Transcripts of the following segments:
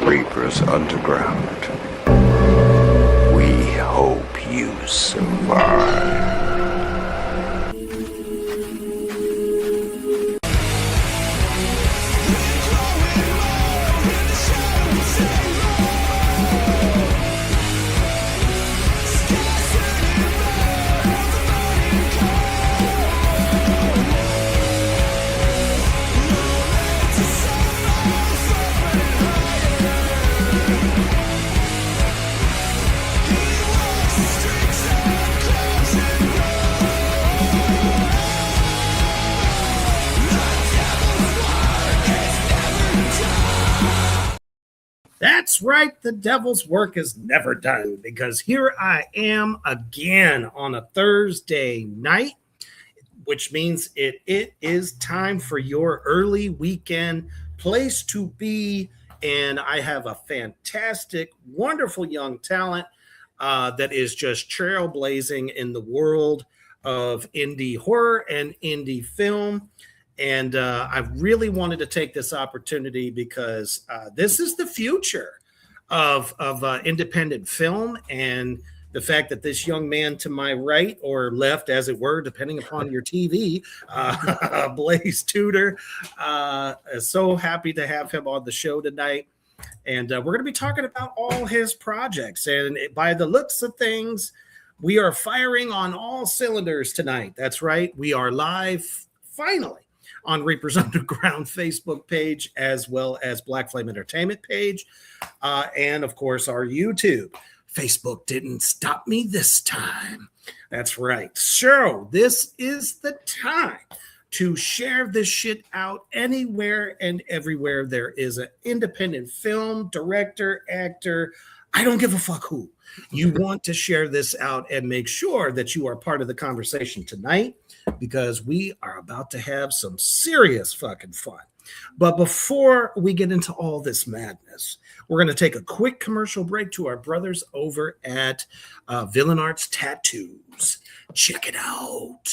Reapers Underground. We hope you survive. That's right, the devil's work is never done, because here I am again on a Thursday night, which means it is time for your early weekend place to be. And I have a fantastic, wonderful young talent that is just trailblazing in the world of indie horror and indie film. And I really wanted to take this opportunity because this is the future of independent film. And the fact that this young man to my right or left, as it were, depending upon your TV, Blaize Tudor, is so happy to have him on the show tonight. And we're going to be talking about all his projects. And by the looks of things, we are firing on all cylinders tonight. That's right. We are live, finally, on Reapers Underground Facebook page, as well as Black Flame Entertainment page, and of course our YouTube. Facebook didn't stop me this time. That's right. So this is the time to share this shit out anywhere and everywhere there is an independent film, director, actor, I don't give a fuck who. You want to share this out and make sure that you are part of the conversation tonight, because we are about to have some serious fucking fun. But before we get into all this madness, we're going to take a quick commercial break to our brothers over at Villain Arts Tattoos. Check it out.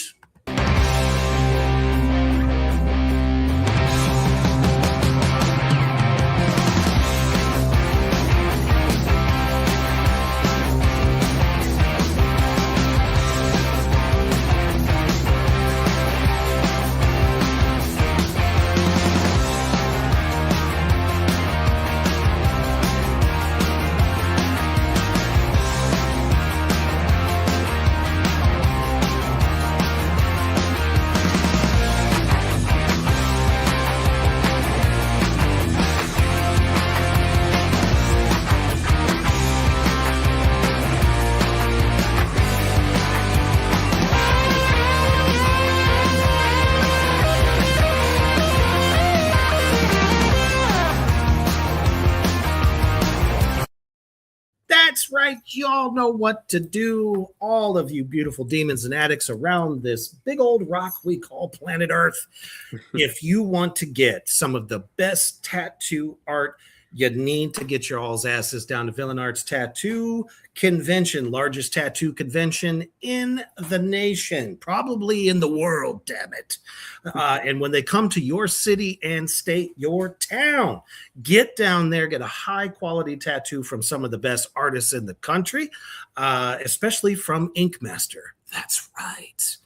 That's right. Y'all know what to do. All of you beautiful demons and addicts around this big old rock we call planet Earth. If you want to get some of the best tattoo art, you need to get your all's asses down to Villain Arts Tattoo Convention, largest tattoo convention in the nation, probably in the world, damn it. And when they come to your city and state, your town, get down there, get a high quality tattoo from some of the best artists in the country, especially from Ink Master. That's right.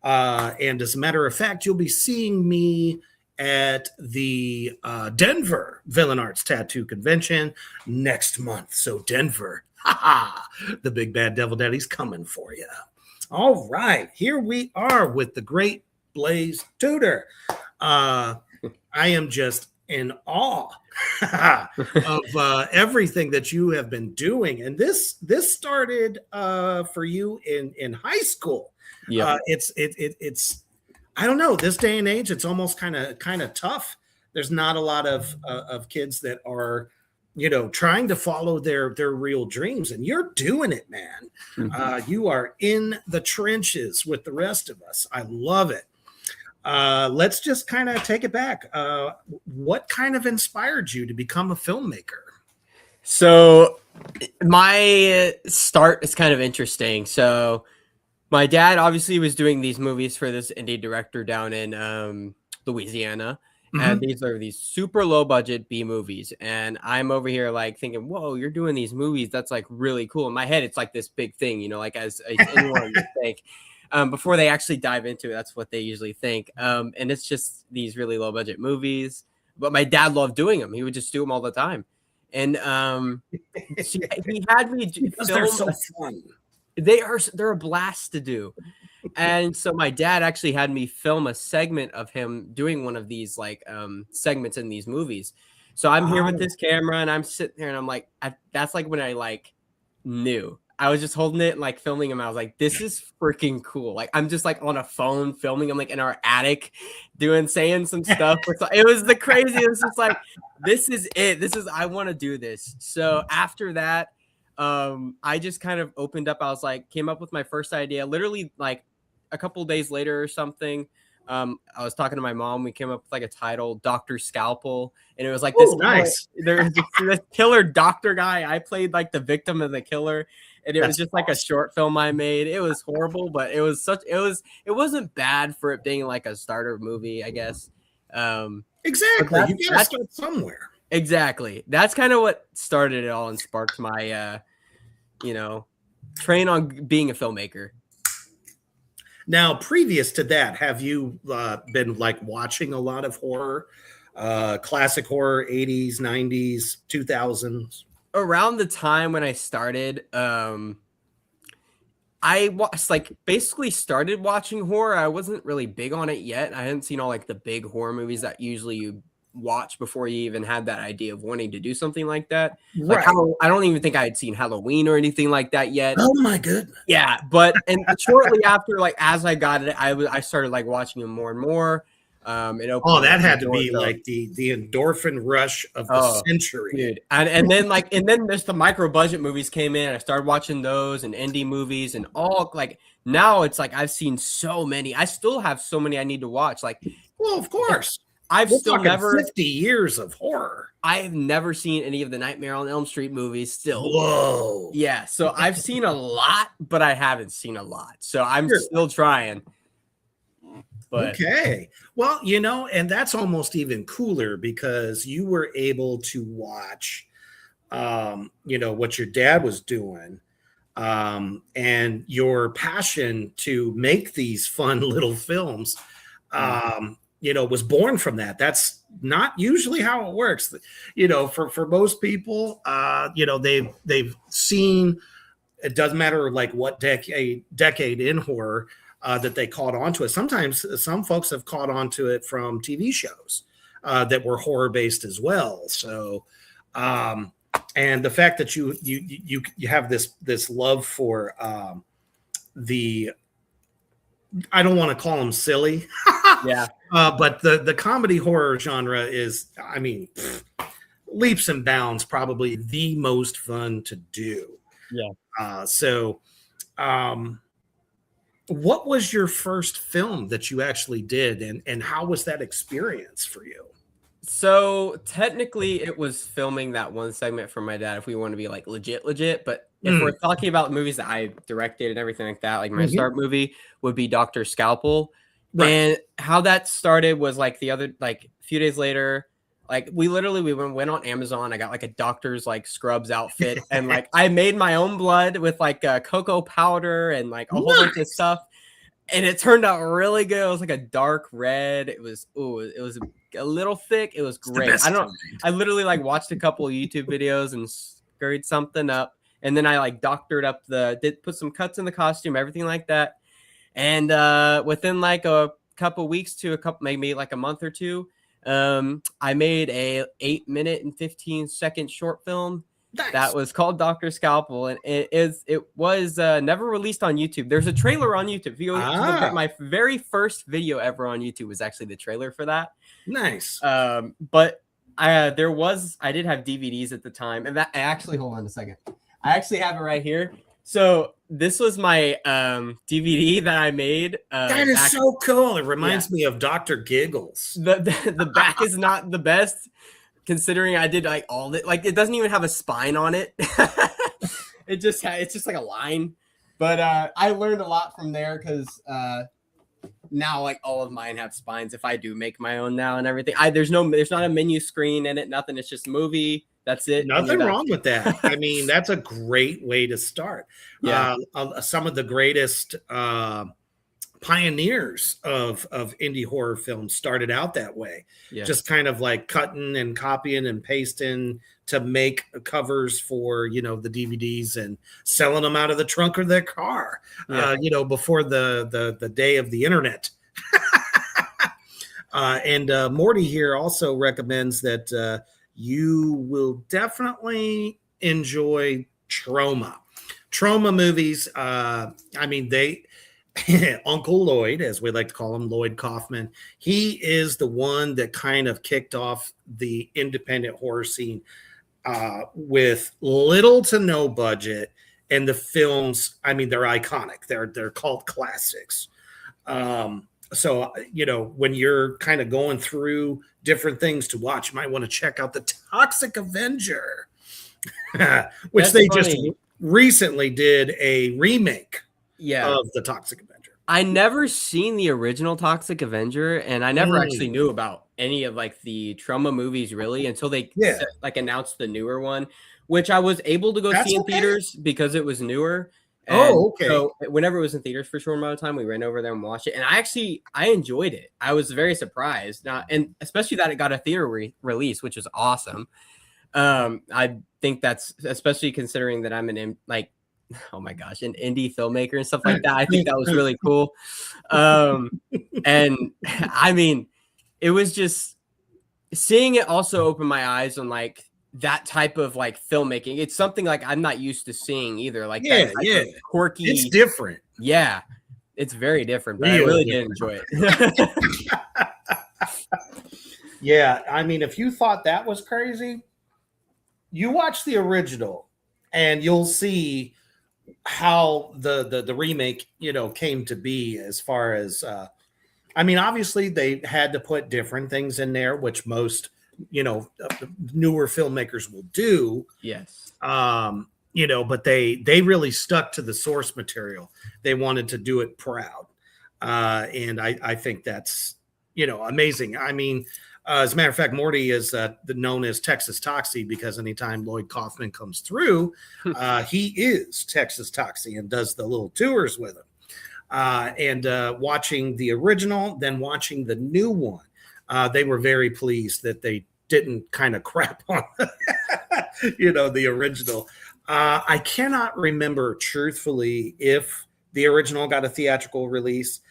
And as a matter of fact, you'll be seeing me at the Denver Villain Arts Tattoo Convention next month. So Denver, the big bad devil daddy's coming for you. All right, here we are with the great Blaize Tudor. I am just in awe of everything that you have been doing, and this started for you in high school. Yeah, it's I don't know, this day and age, it's almost kind of tough. There's not a lot of kids that are, trying to follow their real dreams, and you're doing it, man. Mm-hmm. You are in the trenches with the rest of us. I love it. Let's just kind of take it back. What kind of inspired you to become a filmmaker? So my start is kind of interesting. So my dad obviously was doing these movies for this indie director down in Louisiana. And these are these super low budget B movies. And I'm over here like thinking, whoa, you're doing these movies. That's like really cool. In my head, it's like this big thing, you know, like as anyone would think. Before they actually dive into it, that's what they usually think. And it's just these really low budget movies. But my dad loved doing them. He would just do them all the time. And he had me Because film. they're so fun. They're a blast to do. And so my dad actually had me film a segment of him doing one of these like segments in these movies. So I'm here with this camera and I'm sitting there and I'm like, that's like when I like knew. I was just holding it and like filming him. I was like, this is freaking cool. Like I'm just like on a phone filming him like in our attic saying some stuff. It was the craziest. It was just like, this is it. I want to do this. So after that, I just kind of opened up. I was like, came up with my first idea, literally like a couple days later or something. I was talking to my mom. We came up with like a title, Dr. Scalpel. And it was like this nice. There's this killer doctor guy. I played like the victim of the killer. And it was just like a short film I made. It was horrible, but it wasn't bad for it being like a starter movie, I guess. Exactly. You gotta start somewhere. Exactly. That's kind of what started it all and sparked my train on being a filmmaker. Now, previous to that, have you been like watching a lot of horror, classic horror, 80s, 90s, 2000s? Around the time when I started, I basically started watching horror. I wasn't really big on it yet. I hadn't seen all like the big horror movies that usually you watch before you even had that idea of wanting to do something like that. Right. Like I don't even think I had seen Halloween or anything like that yet. Oh my goodness. Yeah, but and shortly after, like as I got it, I started like watching them more and more. That had to be like the endorphin rush of the century, dude. And then there's the micro budget movies came in. I started watching those and indie movies and all like now it's like I've seen so many. I still have so many I need to watch. Like, well, of course. I've still never 50 years of horror. I have never seen any of the Nightmare on Elm Street movies still. Whoa. Yeah. So I've seen a lot, but I haven't seen a lot. So I'm still trying. But okay. Well, and that's almost even cooler because you were able to watch, what your dad was doing, and your passion to make these fun little films, was born from that. That's not usually how it works. For most people, they've seen, it doesn't matter like what decade in horror, that they caught on to it. Sometimes some folks have caught on to it from TV shows that were horror based as well. So, and the fact that you have this love for I don't want to call them silly, yeah, but the comedy horror genre is, leaps and bounds probably the most fun to do. Yeah. What was your first film that you actually did, and how was that experience for you? So technically it was filming that one segment for my dad if we want to be like legit, but if we're talking about movies that I directed and everything like that, like my start movie would be Dr. Scalpel. Right. And how that started was like a few days later, like we went on Amazon. I got like a doctor's like scrubs outfit and like I made my own blood with like cocoa powder and like a whole bunch of stuff. And it turned out really good. It was like a dark red. It was a little thick. It was great. I literally like watched a couple of YouTube videos and scurried something up. And then I like doctored up put some cuts in the costume, everything like that. And within like a couple weeks to maybe like a month or two, I made a 8-minute and 15-second short film. Nice. That was called Dr. Scalpel, and it was never released on YouTube. There's a trailer on YouTube. If you look at my very first video ever on YouTube was actually the trailer for that. Nice. But I did have DVDs at the time, and that actually, hold on a second. I actually have it right here. So this was my DVD that I made. That is so cool. It reminds me of Dr. Giggles. The back is not the best. Considering I did like all that, like it doesn't even have a spine on it. It's just like a line. But I learned a lot from there because now like all of mine have spines if I do make my own now and everything. There's not a menu screen in it, nothing. It's just movie. That's it. Nothing wrong with that. I mean, that's a great way to start. Yeah. Some of the greatest pioneers of indie horror films started out that way. Yeah. Just kind of like cutting and copying and pasting to make covers for, the DVDs and selling them out of the trunk of their car, before the day of the internet. And Morty here also recommends that you will definitely enjoy Trauma movies. Uncle Lloyd, as we like to call him, Lloyd Kaufman, he is the one that kind of kicked off the independent horror scene with little to no budget. And the films, they're iconic. They're called classics. So, when you're kind of going through different things to watch, you might want to check out The Toxic Avenger, which That's they funny. just recently did a remake of The Toxic Avenger. I never seen the original Toxic Avenger, and I never actually knew about any of like the Trauma movies really until they announced the newer one, which I was able to go see in theaters because it was newer. And so whenever it was in theaters for a short amount of time, we ran over there and watched it. And I enjoyed it. I was very surprised. And especially that it got a theater release, which is awesome. I think that's, especially considering that I'm an indie filmmaker and stuff like that. I think that was really cool. And it was just seeing it also opened my eyes on like that type of like filmmaking. It's something like I'm not used to seeing either. Like that type of quirky. It's different. Yeah, it's very different. But I really did enjoy it. Yeah, if you thought that was crazy, you watch the original, and you'll see how the remake came to be. As far as obviously they had to put different things in there, which most newer filmmakers will do. Yes. But they really stuck to the source material. They wanted to do it proud. And I think that's, amazing. As a matter of fact, Morty is known as Texas Toxie because anytime Lloyd Kaufman comes through, he is Texas Toxie and does the little tours with him. And watching the original, then watching the new one, they were very pleased that they didn't kind of crap on, the original. I cannot remember truthfully if the original got a theatrical release.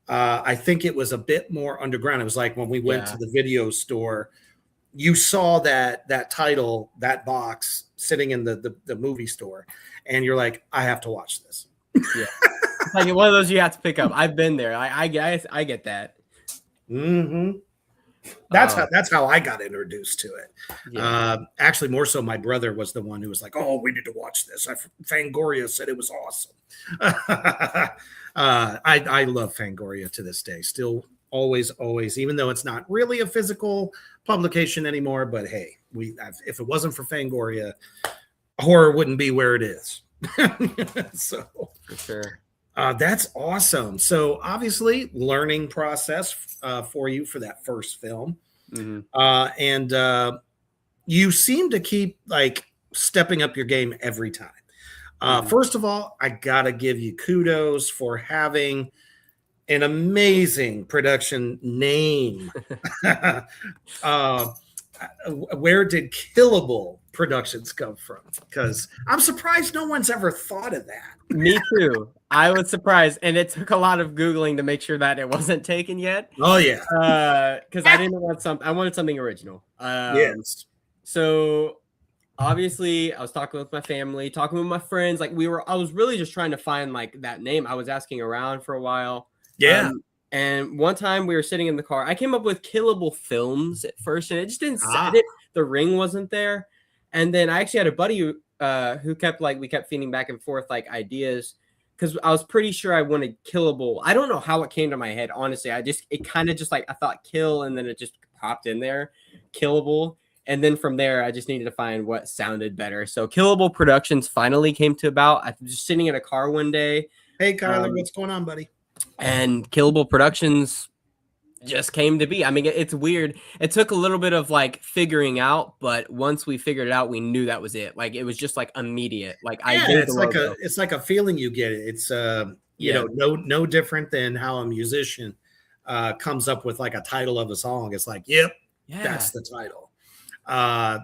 I think it was a bit more underground. It was like when we went to the video store, you saw that title, that box sitting in the movie store, and you're like, I have to watch this. Yeah. It's like one of those you have to pick up. I've been there. I get that. Mm-hmm. That's how I got introduced to it. Yeah. Actually, more so, my brother was the one who was like, "Oh, we need to watch this." Fangoria said it was awesome. I love Fangoria to this day. Still, always, even though it's not really a physical publication anymore. But hey, if it wasn't for Fangoria, horror wouldn't be where it is. So for sure. That's awesome. So obviously learning process for you for that first film. Mm-hmm. And you seem to keep like stepping up your game every time. First of all, I got to give you kudos for having an amazing production name. Where did Killable Productions come from? Because I'm surprised no one's ever thought of that. Me too. I was surprised, and it took a lot of Googling to make sure that it wasn't taken yet. Oh yeah, because I didn't want something. I wanted something original. Yes. So obviously, I was talking with my family, talking with my friends. Like I was really just trying to find like that name. I was asking around for a while. Yeah. And one time we were sitting in the car. I came up with Killable Films at first, and it just didn't sound the ring wasn't there. And then I actually had a buddy who kept we kept feeding back and forth like ideas because I was pretty sure I wanted Killable. I don't know how it came to my head, honestly. It kind of just like I thought kill, and then it just popped in there, Killable. And then from there, I just needed to find what sounded better. So Killable Productions finally came to about. I was just sitting in a car one day. Hey, Kyler, what's going on, buddy? and Killable Productions just came to be. I mean, it's weird. It took a little bit of like figuring out, but once we figured it out, we knew that was it. Like it was just like immediate. Like I Yeah, gave the logo. it's like a feeling you get. It's you Yeah. know, no different than how a musician comes up with like a title of a song. It's like, yep, Yeah. that's the title.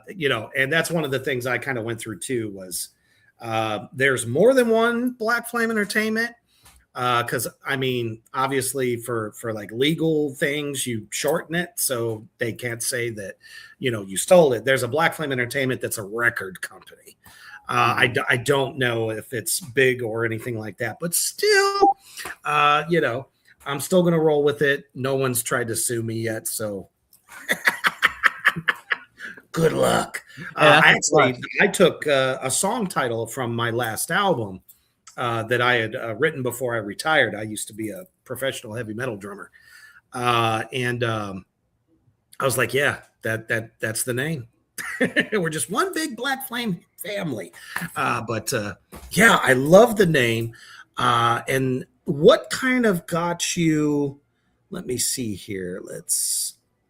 You know, and that's one of the things I kind of went through too was there's more than one Black Flame Entertainment. Because I mean, obviously for like legal things, you shorten it so they can't say that, you know, you stole it. There's a Black Flame Entertainment that's a record company. I don't know if it's big or anything like that, but still, you know, I'm still going to roll with it. No one's tried to sue me yet, so good luck. I took a song title from my last album that I had written before I retired. I used to be a professional heavy metal drummer, and I was like, "Yeah, that's the name." We're just one big Black Flame family. But yeah, I love the name. And what kind of got you? Let me see here.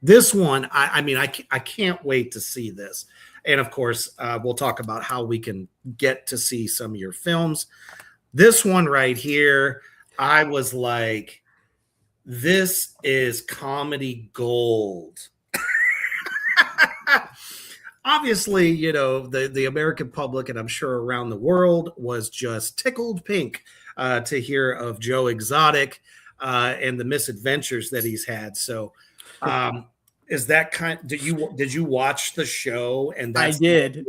This one. I mean, I can't wait to see this. And of course, we'll talk about how we can get to see some of your films. This one right here, I was like, this is comedy gold. Obviously, you know, the American public, and I'm sure around the world, was just tickled pink to hear of Joe Exotic and the misadventures that he's had. So is that kind did you watch the show? And I did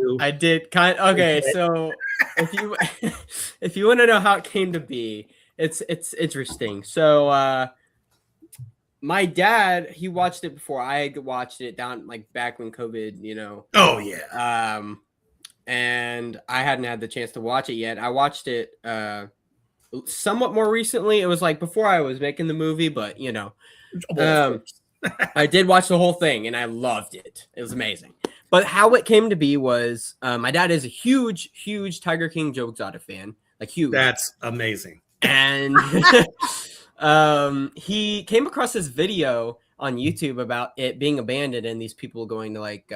okay, so if you want to know how it came to be, it's interesting. So my dad, he watched it before I watched it, down like back when COVID, you know. Oh yeah. And I hadn't had the chance to watch it yet. I watched it somewhat more recently. It was like before I was making the movie, but you know. I did watch the whole thing and I loved it. It was amazing. But how it came to be was my dad is a huge Tiger King Joe Exotic fan. Like huge. That's amazing. And he came across this video on YouTube about it being abandoned and these people going to like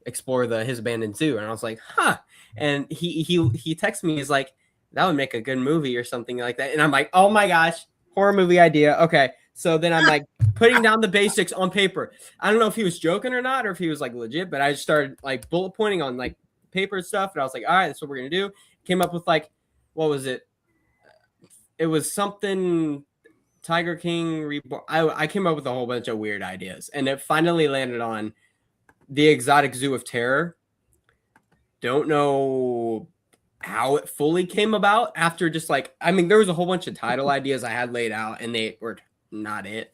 explore his abandoned zoo. And I was like, huh. And he texted me, he's like, that would make a good movie or something like that. And I'm like, oh my gosh, horror movie idea. Okay. So then I'm like putting down the basics on paper. I don't know if he was joking or not, or if he was like legit, but I just started like bullet pointing on like paper and stuff. And I was like, all right, that's what we're going to do. Came up with like, what was it? It was something Tiger King Reborn. I came up with a whole bunch of weird ideas, and it finally landed on the Exotic Zoo of Terror. Don't know how it fully came about after just like, I mean, there was a whole bunch of title ideas I had laid out and they were not it.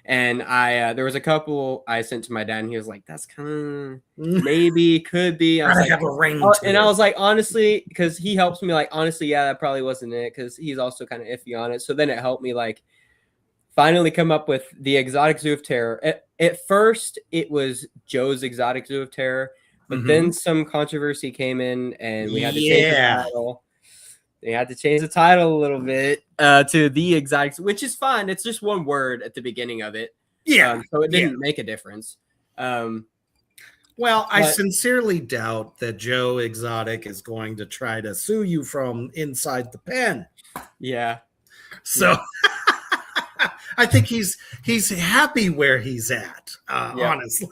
And there was a couple I sent to my dad and he was like, that's kind of maybe could be. I was like, have a ring and I was like, honestly, because he helps me like, honestly, yeah, that probably wasn't it. Cause he's also kind of iffy on it. So then it helped me like finally come up with the Exotic Zoo of Terror. At first it was Joe's Exotic Zoo of Terror, but then some controversy came in and we had to change the title. They had to change the title a little bit to the Exotic, which is fine. It's just one word at the beginning of it. Yeah. So it didn't make a difference. Well, I sincerely doubt that Joe Exotic is going to try to sue you from inside the pen. Yeah. So I think he's happy where he's at, honestly.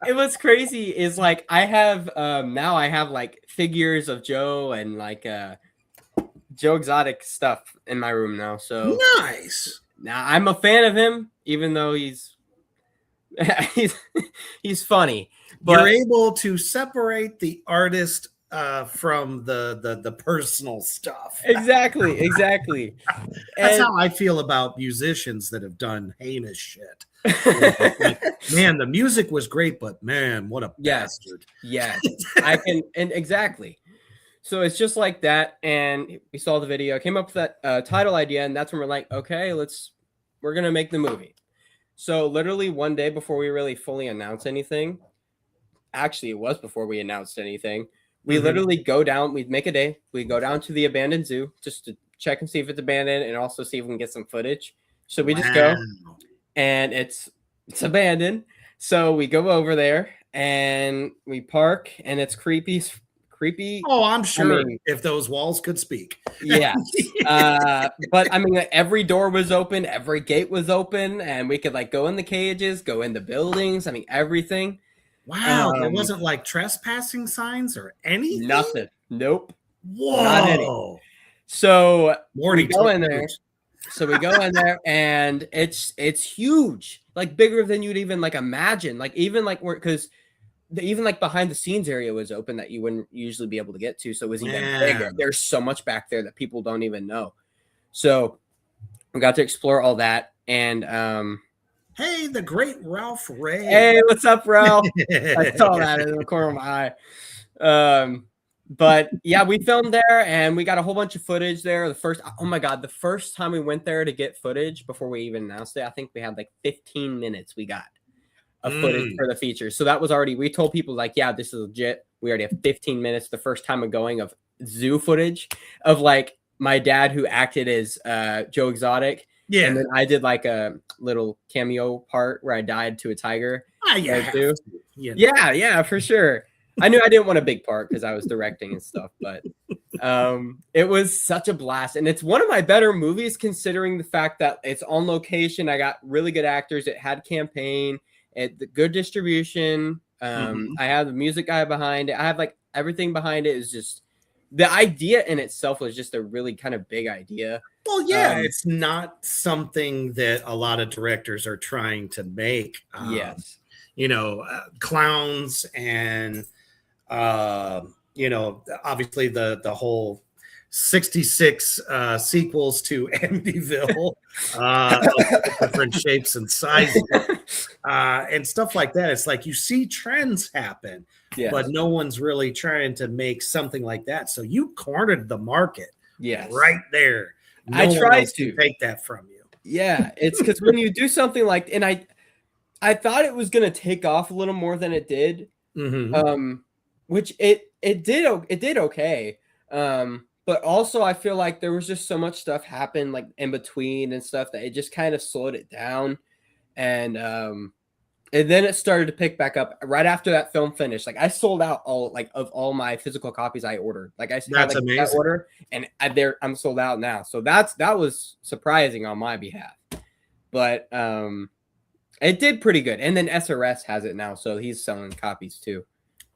It was crazy is like I have now I have like figures of Joe and like Joe Exotic stuff in my room now. So nice. Now I'm a fan of him, even though he's funny. But you're able to separate the artist from the personal stuff. Exactly. That's how I feel about musicians that have done heinous shit. Like, man, the music was great, but man, what a bastard. Yes. I can, and exactly. So it's just like that. And we saw the video, came up with that title idea, and that's when we're like, okay, we're gonna make the movie. So literally one day before we really fully announced anything, actually it was before we announced anything, we literally go down, we'd make a day, we go down to the abandoned zoo just to check and see if it's abandoned, and also see if we can get some footage. So we just go, and it's abandoned. So we go over there and we park, and it's creepy. Oh, I'm sure if those walls could speak. Yes. But I mean, like, every door was open, every gate was open, and we could like go in the cages, go in the buildings. I mean, everything. Wow. There wasn't like trespassing signs or anything? Nothing. Nope. Whoa. Not any. So Morty, we go in there. So we go in there, and it's huge, like bigger than you'd even like imagine. Like even like because even like behind the scenes area was open that you wouldn't usually be able to get to. So it was even bigger. There's so much back there that people don't even know. So we got to explore all that. And hey, the great Ralph Ray. Hey, what's up, Ralph? I saw that in the corner of my eye. But yeah, we filmed there, and we got a whole bunch of footage there. Oh my God, the first time we went there to get footage before we even announced it, I think we had like 15 minutes we got of footage for the feature. So that was already, we told people like, yeah, this is legit. We already have 15 minutes the first time of going of zoo footage of like my dad who acted as Joe Exotic. Yeah. And then I did like a little cameo part where I died to a tiger. Yeah, for sure. I knew I didn't want a big part because I was directing and stuff, but it was such a blast. And it's one of my better movies considering the fact that it's on location. I got really good actors. It had campaign, the good distribution. I have the music guy behind it. I have like everything behind it is just the idea in itself was just a really kind of big idea. Well, yeah, it's not something that a lot of directors are trying to make. Yes. Clowns and obviously the whole 66 sequels to Amityville, different shapes and sizes, and stuff like that. It's like you see trends happen, but no one's really trying to make something like that. So you cornered the market, right there. No I tried to take that from you. Yeah, it's because when you do something like, and I thought it was gonna take off a little more than it did, which it did okay. But also I feel like there was just so much stuff happened like in between and stuff that it just kind of slowed it down. And then it started to pick back up right after that film finished. Like I sold out all my physical copies I ordered. Like I had like that order, and I'm sold out now. So that was surprising on my behalf. But it did pretty good. And then SRS has it now, so he's selling copies too.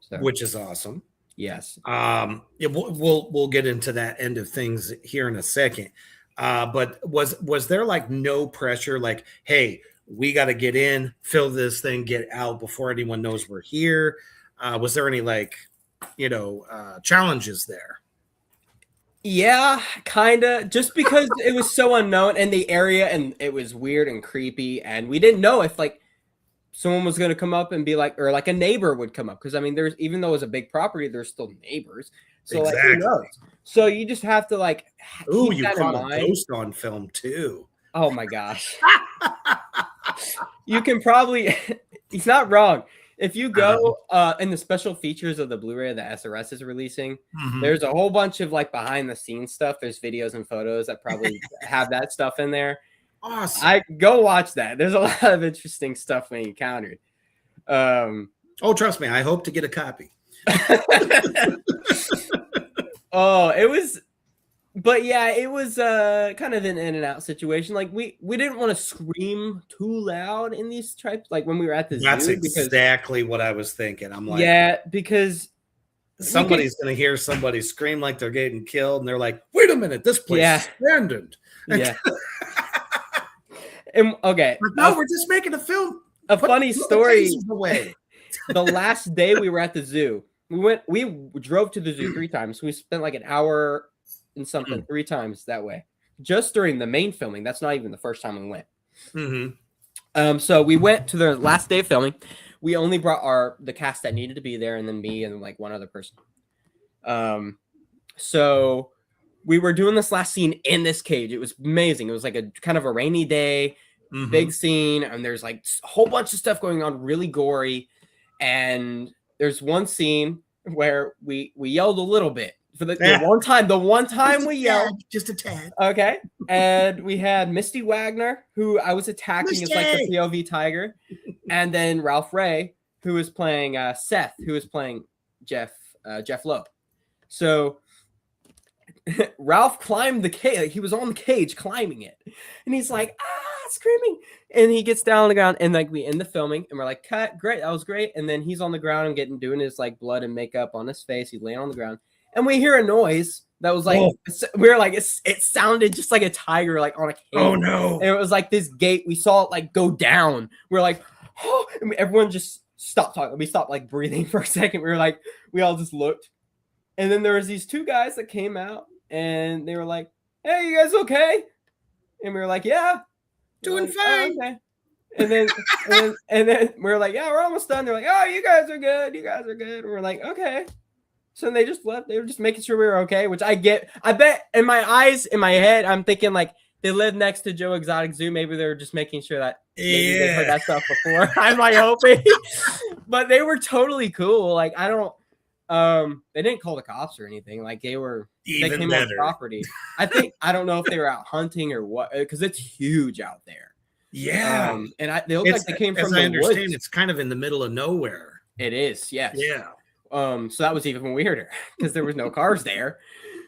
So. Which is awesome. Yes. We'll get into that end of things here in a second. But was there like no pressure? Like, hey, we got to get in, fill this thing, get out before anyone knows we're here. Was there any like, challenges there? Yeah, kind of. Just because it was so unknown and the area, and it was weird and creepy, and we didn't know if like someone was going to come up and be like, or like a neighbor would come up. Because I mean, even though it was a big property, there's still neighbors. So like, who knows? So you just have to like. Ooh, you caught a ghost on film too. Oh my gosh. You can probably. He's not wrong. If you go in the special features of the Blu-ray that SRS is releasing, there's a whole bunch of like behind the scenes stuff. There's videos and photos that probably have that stuff in there. Awesome. I go watch that. There's a lot of interesting stuff we encountered. Oh, trust me, I hope to get a copy. Oh, it was, but yeah, it was kind of an in and out situation. Like we didn't want to scream too loud in these types. Like when we were at the That's zoo, exactly what I was thinking. I'm like, yeah, because somebody's going to hear somebody scream like they're getting killed, and they're like, wait a minute, this place is abandoned. Yeah. And, okay. No, we're just making a film. A funny story. The last day we were at the zoo, we drove to the zoo 3 times. We spent like an hour and something 3 times that way. Just during the main filming. That's not even the first time we went. So we went to the last day of filming. We only brought the cast that needed to be there, and then me and like one other person. So we were doing this last scene in this cage. It was amazing. It was like a kind of a rainy day, big scene, and there's like a whole bunch of stuff going on, really gory. And there's one scene where we yelled a little bit, for the one time we yelled. Just a tad. Okay. And we had Misty Wagner, who I was attacking as like the POV tiger. And then Ralph Ray, who was playing Seth, who was playing Jeff Lowe. So Ralph climbed the cage. He was on the cage climbing it. And he's like, screaming. And he gets down on the ground, and like we end the filming and we're like, cut, great, that was great. And then he's on the ground and doing his like blood and makeup on his face. He's laying on the ground. And we hear a noise that was like, we were like, it sounded just like a tiger, like on a cage. Oh no. And it was like this gate. We saw it like go down. We're like, oh, and everyone just stopped talking. We stopped like breathing for a second. We were like, we all just looked. And then there was these two guys that came out and they were like, hey, you guys okay? And we were like, yeah. Doing like, fine. Oh, okay. And then we were like, yeah, we're almost done. They're like, oh, you guys are good. You guys are good. And we're like, okay. So they just left. They were just making sure we were okay, which I get. I bet in my eyes, in my head, I'm thinking like they live next to Joe Exotic Zoo. Maybe they were just making sure that maybe they heard that stuff before. I'm like hoping. But they were totally cool. Like I don't they didn't call the cops or anything. Like they came on property. I don't know if they were out hunting or what, because it's huge out there. Yeah. And they look like they came from the woods. It's kind of in the middle of nowhere. It is, yes. Yeah. So that was even weirder because there was no cars there.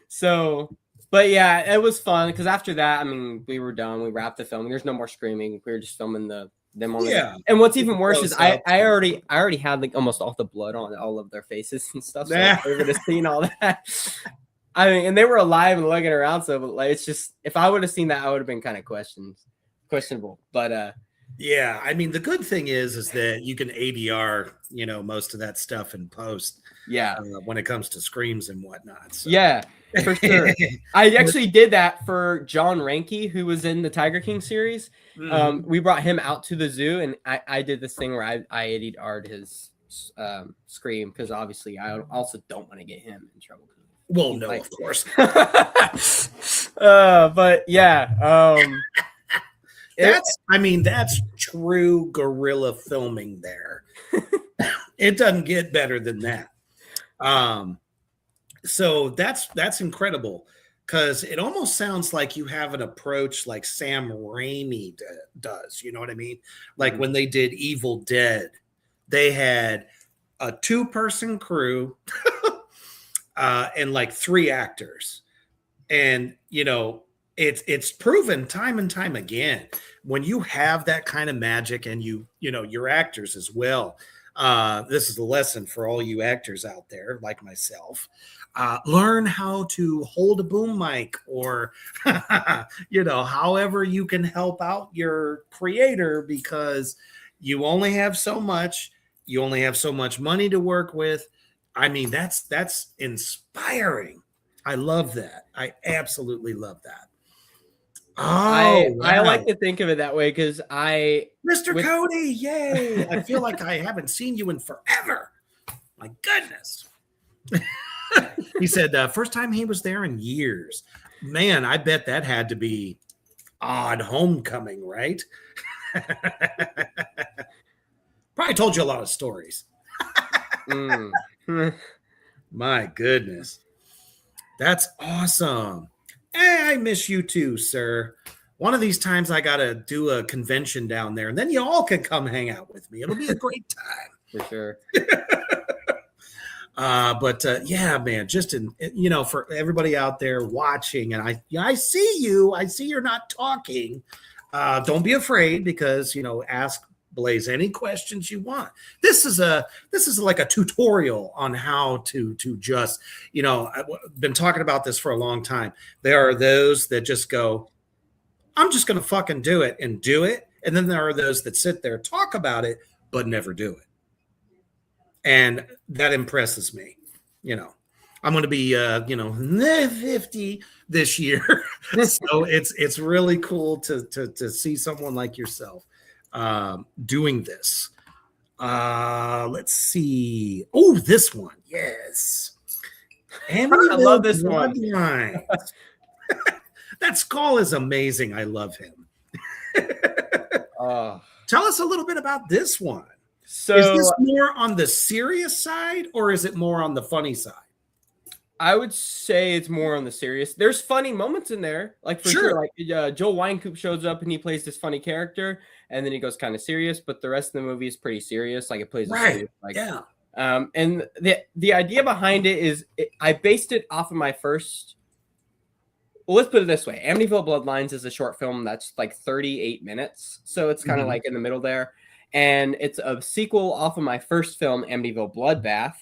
So, but yeah, it was fun because after that, I mean, we were done. We wrapped the filming. There's no more screaming. We were just filming them on. Yeah. And what's even worse is I already had like almost all the blood on all of their faces and stuff. So I would have seen all that. I mean, and they were alive and looking around. So like, it's just, if I would have seen that, I would have been kind of questionable. But yeah, I mean, the good thing is that you can ADR, most of that stuff in post. Yeah, when it comes to screams and whatnot. So. Yeah, for sure. I actually did that for John Ranke, who was in the Tiger King series. Mm-hmm. We brought him out to the zoo, and I did this thing where I ADR'd his scream because obviously I also don't want to get him in trouble. Well, no, of course. But yeah. That's true guerrilla filming there. It doesn't get better than that. So that's incredible because it almost sounds like you have an approach like Sam Raimi does. You know what I mean? Like when they did Evil Dead, they had a 2-person crew and like 3 actors. And, it's proven time and time again when you have that kind of magic and your actors as well. This is a lesson for all you actors out there like myself. Learn how to hold a boom mic or however you can help out your creator, because you only have so much money to work with. I mean, that's inspiring. I love that. I absolutely love that. I like to think of it that way because Mr. Cody, yay! I feel like I haven't seen you in forever. My goodness. He said first time he was there in years. Man, I bet that had to be odd homecoming, right? Probably told you a lot of stories. My goodness. That's awesome. Hey, I miss you too, sir. One of these times I got to do a convention down there, and then you all can come hang out with me. It'll be a great time. For sure. But yeah, man, just for everybody out there watching, and I see you. I see you're not talking. Don't be afraid because, ask Blaize any questions you want. This is like a tutorial on how to just, I've been talking about this for a long time. There are those that just go, I'm just going to fucking do it. And then there are those that sit there, talk about it, but never do it. And that impresses me. I'm going to be, 50 this year. So it's really cool to see someone like yourself doing this. Let's see. Oh, this one. Yes. I love this one. That skull is amazing. I love him. Tell us a little bit about this one. So is this more on the serious side or is it more on the funny side? I would say it's more on the serious. There's funny moments in there, like for sure. Like Joel Wynkoop shows up and he plays this funny character, and then he goes kind of serious. But the rest of the movie is pretty serious. Like it plays a serious, like yeah. And the idea behind it is I based it off of my first. Well, let's put it this way: Amityville Bloodlines is a short film that's like 38 minutes, so it's kind of like in the middle there, and it's a sequel off of my first film, Amityville Bloodbath.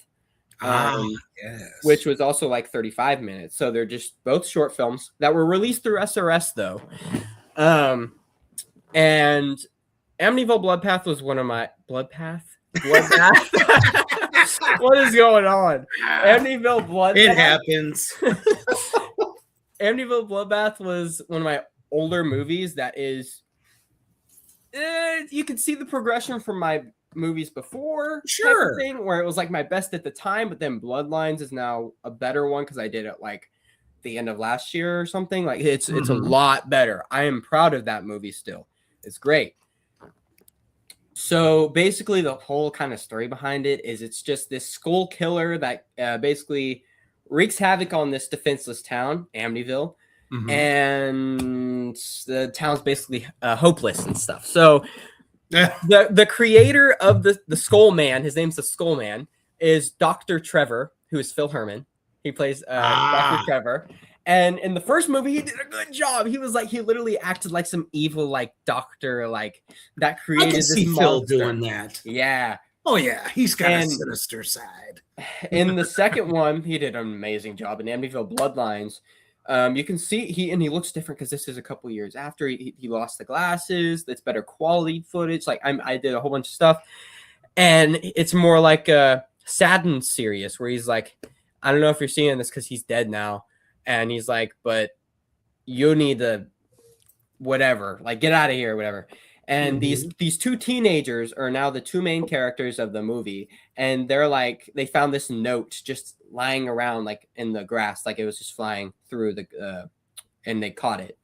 Yes. Which was also like 35 minutes. So they're just both short films that were released through SRS though. And Amityville Bloodbath was one of my Bloodbath. What is going on? Amityville Bloodbath. It happens. Amityville Bloodbath was one of my older movies that is you can see the progression from my movies before, sure, thing, where it was like my best at the time, but then Bloodlines is now a better one because I did it like the end of last year or something. Like it's a lot better. I am proud of that movie still. It's great. So basically the whole kind of story behind it is it's just this skull killer that basically wreaks havoc on this defenseless town, Amityville, and the town's basically hopeless and stuff. So the creator of the Skull Man, his name's the Skull Man, is Dr. Trevor, who is Phil Herman. He plays Dr. Trevor. And in the first movie, he did a good job. He was like, he literally acted like some evil, like doctor, like that created I can this see monster. Phil doing that. Yeah. Oh yeah, he's got a sinister side. In the second one, he did an amazing job in Amityville Bloodlines. You can see he looks different because this is a couple years after he lost the glasses. It's better quality footage. Like I did a whole bunch of stuff, and it's more like a sad and serious where he's like, I don't know if you're seeing this because he's dead now, and he's like, but you need to whatever, like get out of here, whatever. And these two teenagers are now the two main characters of the movie, and they're like they found this note just lying around like in the grass, like it was just flying through the and they caught it,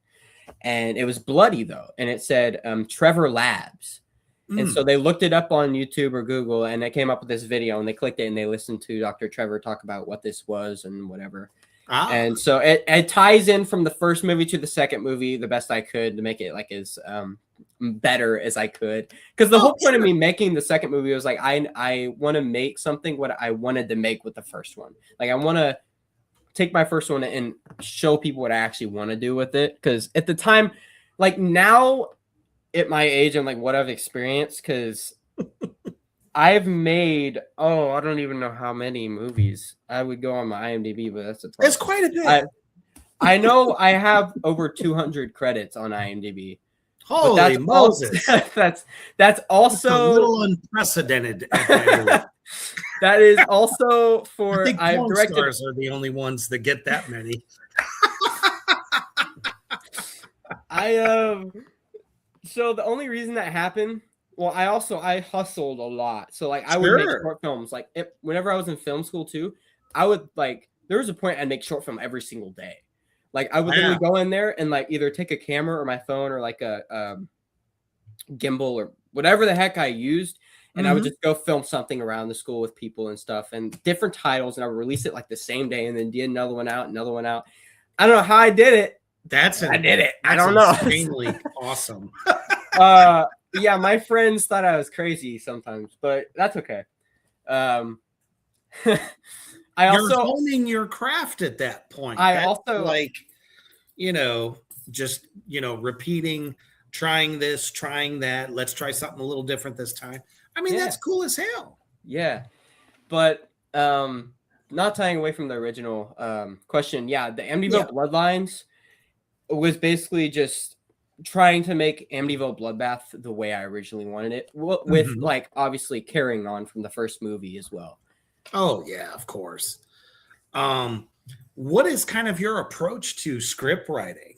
and it was bloody though, and it said Trevor Labs. And so they looked it up on YouTube or Google, and they came up with this video, and they clicked it, and they listened to Dr. Trevor talk about what this was and whatever. And so it ties in from the first movie to the second movie the best I could to make it like as better as I could, because the whole point of me making the second movie was like I want to make something what I wanted to make with the first one. Like I want to take my first one and show people what I actually want to do with it, because at the time, like now at my age and like what I've experienced, because I've made I don't even know how many movies. I would go on my IMDb, but that's it's quite a bit. I know I have over 200 credits on IMDb. Holy Moses! That's also a little unprecedented. That is also for I think porn stars are the only ones that get that many. So the only reason that happened, well, I hustled a lot. So like I would make short films. Like whenever I was in film school too, I would like there was a point I'd make short film every single day. Like I would literally go in there and like either take a camera or my phone or like a gimbal or whatever the heck I used, and I would just go film something around the school with people and stuff and different titles, and I would release it like the same day and then get another one out. I don't know how I did it. I did it. I don't know. Insanely awesome. Yeah, my friends thought I was crazy sometimes, but that's okay. You're honing your craft at that point. Like, just repeating, trying this, trying that. Let's try something a little different this time. I mean, that's cool as hell. Yeah, but not tying away from the original question. Yeah, the Amityville Bloodlines was basically just trying to make Amityville Bloodbath the way I originally wanted it, with like obviously carrying on from the first movie as well. Oh yeah, of course. What is kind of your approach to script writing?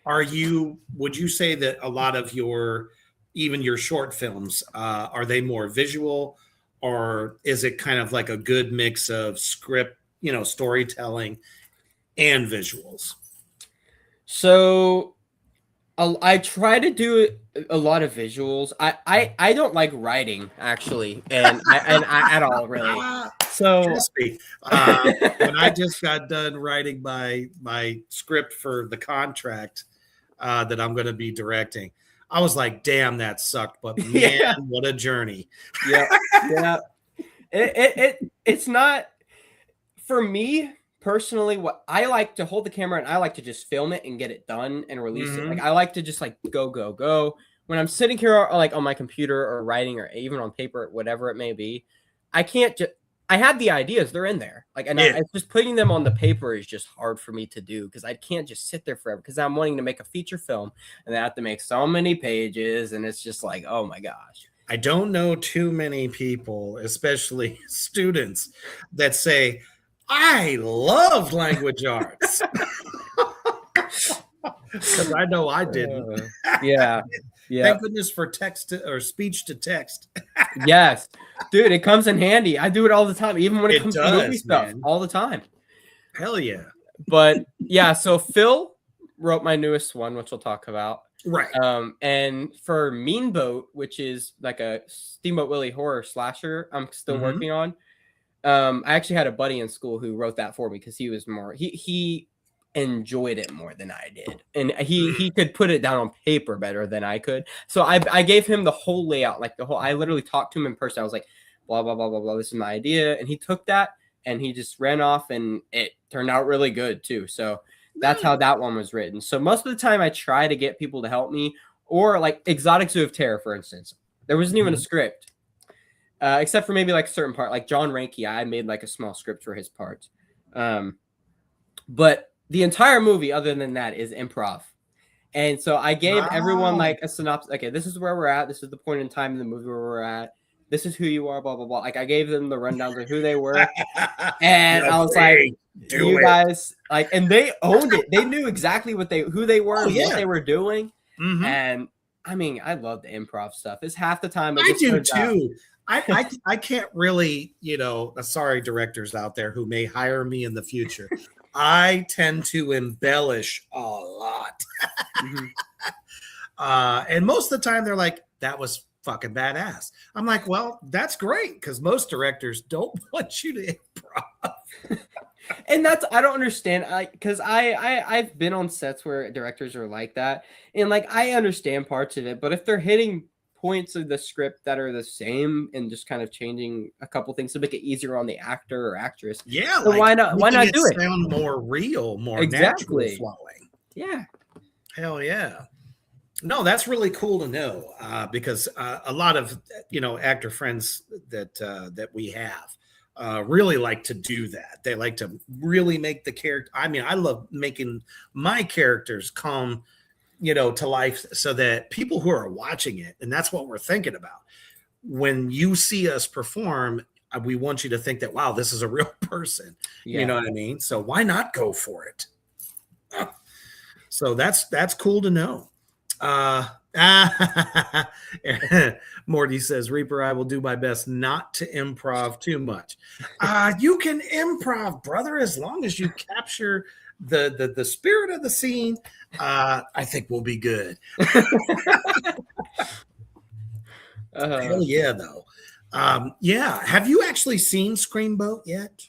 Would you say that a lot of even your short films, are they more visual, or is it kind of like a good mix of script, storytelling and visuals? So I try to do a lot of visuals. I don't like writing actually, and I at all really. So trust me, when I just got done writing my script for the contract that I'm going to be directing, I was like, damn, that sucked. But man, Yeah. what a journey. Yeah. It's not for me personally. What I like to hold the camera and I like to just film it and get it done and release it. Like I like to just like go. When I'm sitting here like on my computer or writing or even on paper, whatever it may be, I can't just. I had the ideas; they're in there. Like, and I just putting them on the paper is just hard for me to do because I can't just sit there forever. Because I'm wanting to make a feature film, and I have to make so many pages, and it's just like, oh my gosh. I don't know too many people, especially students, that say, I love language arts. Because I know I didn't. Yeah. Thank goodness for text or speech to text. Yes, dude, it comes in handy. I do it all the time, even when it comes to movie stuff, all the time. Hell yeah. But yeah, so Phil wrote my newest one, which we'll talk about. Right. And for Mean Boat, which is like a Steamboat Willie horror slasher, I'm still working on. I actually had a buddy in school who wrote that for me because he was more he enjoyed it more than I did, and he could put it down on paper better than I could. So I gave him the whole layout, like the whole. I literally talked to him in person. I was like, blah blah blah blah blah. This is my idea, and he took that and he just ran off, and it turned out really good too. So that's how that one was written. So most of the time, I try to get people to help me, or like Exotic Zoo of Terror, for instance. There wasn't even a script, except for maybe like a certain part, like John Ranke. I made like a small script for his part, but the entire movie, other than that, is improv. And so I gave everyone like a synopsis. Okay, this is where we're at. This is the point in time in the movie where we're at. This is who you are, blah, blah, blah. Like I gave them the rundowns of who they were. And I was like, you guys, like, and they owned it. They knew exactly who they were and what they were doing. And I mean, I love the improv stuff. It's half the time. I do too. I can't really, sorry, directors out there who may hire me in the future. I tend to embellish a lot. And most of the time they're like, that was fucking badass. I'm like, well, that's great because most directors don't want you to improv. And that's, I don't understand, because I've been on sets where directors are like that. And like, I understand parts of it, but if they're hitting points of the script that are the same and just kind of changing a couple things to make it easier on the actor or actress. Yeah. So why not do it? Sound more real, more naturally flowing. Yeah. Hell yeah. No, that's really cool to know because a lot of, actor friends that we have really like to do that. They like to really make the character. I mean, I love making my characters come to life so that people who are watching it, and that's what we're thinking about. When you see us perform, we want you to think that, wow, this is a real person. Yeah. You know what I mean? So why not go for it? So that's cool to know. Morty says, Reaper, I will do my best not to improv too much. You can improv, brother, as long as you capture the spirit of the scene. I think we'll be good. Hell yeah, though. Yeah. Have you actually seen Screamboat yet?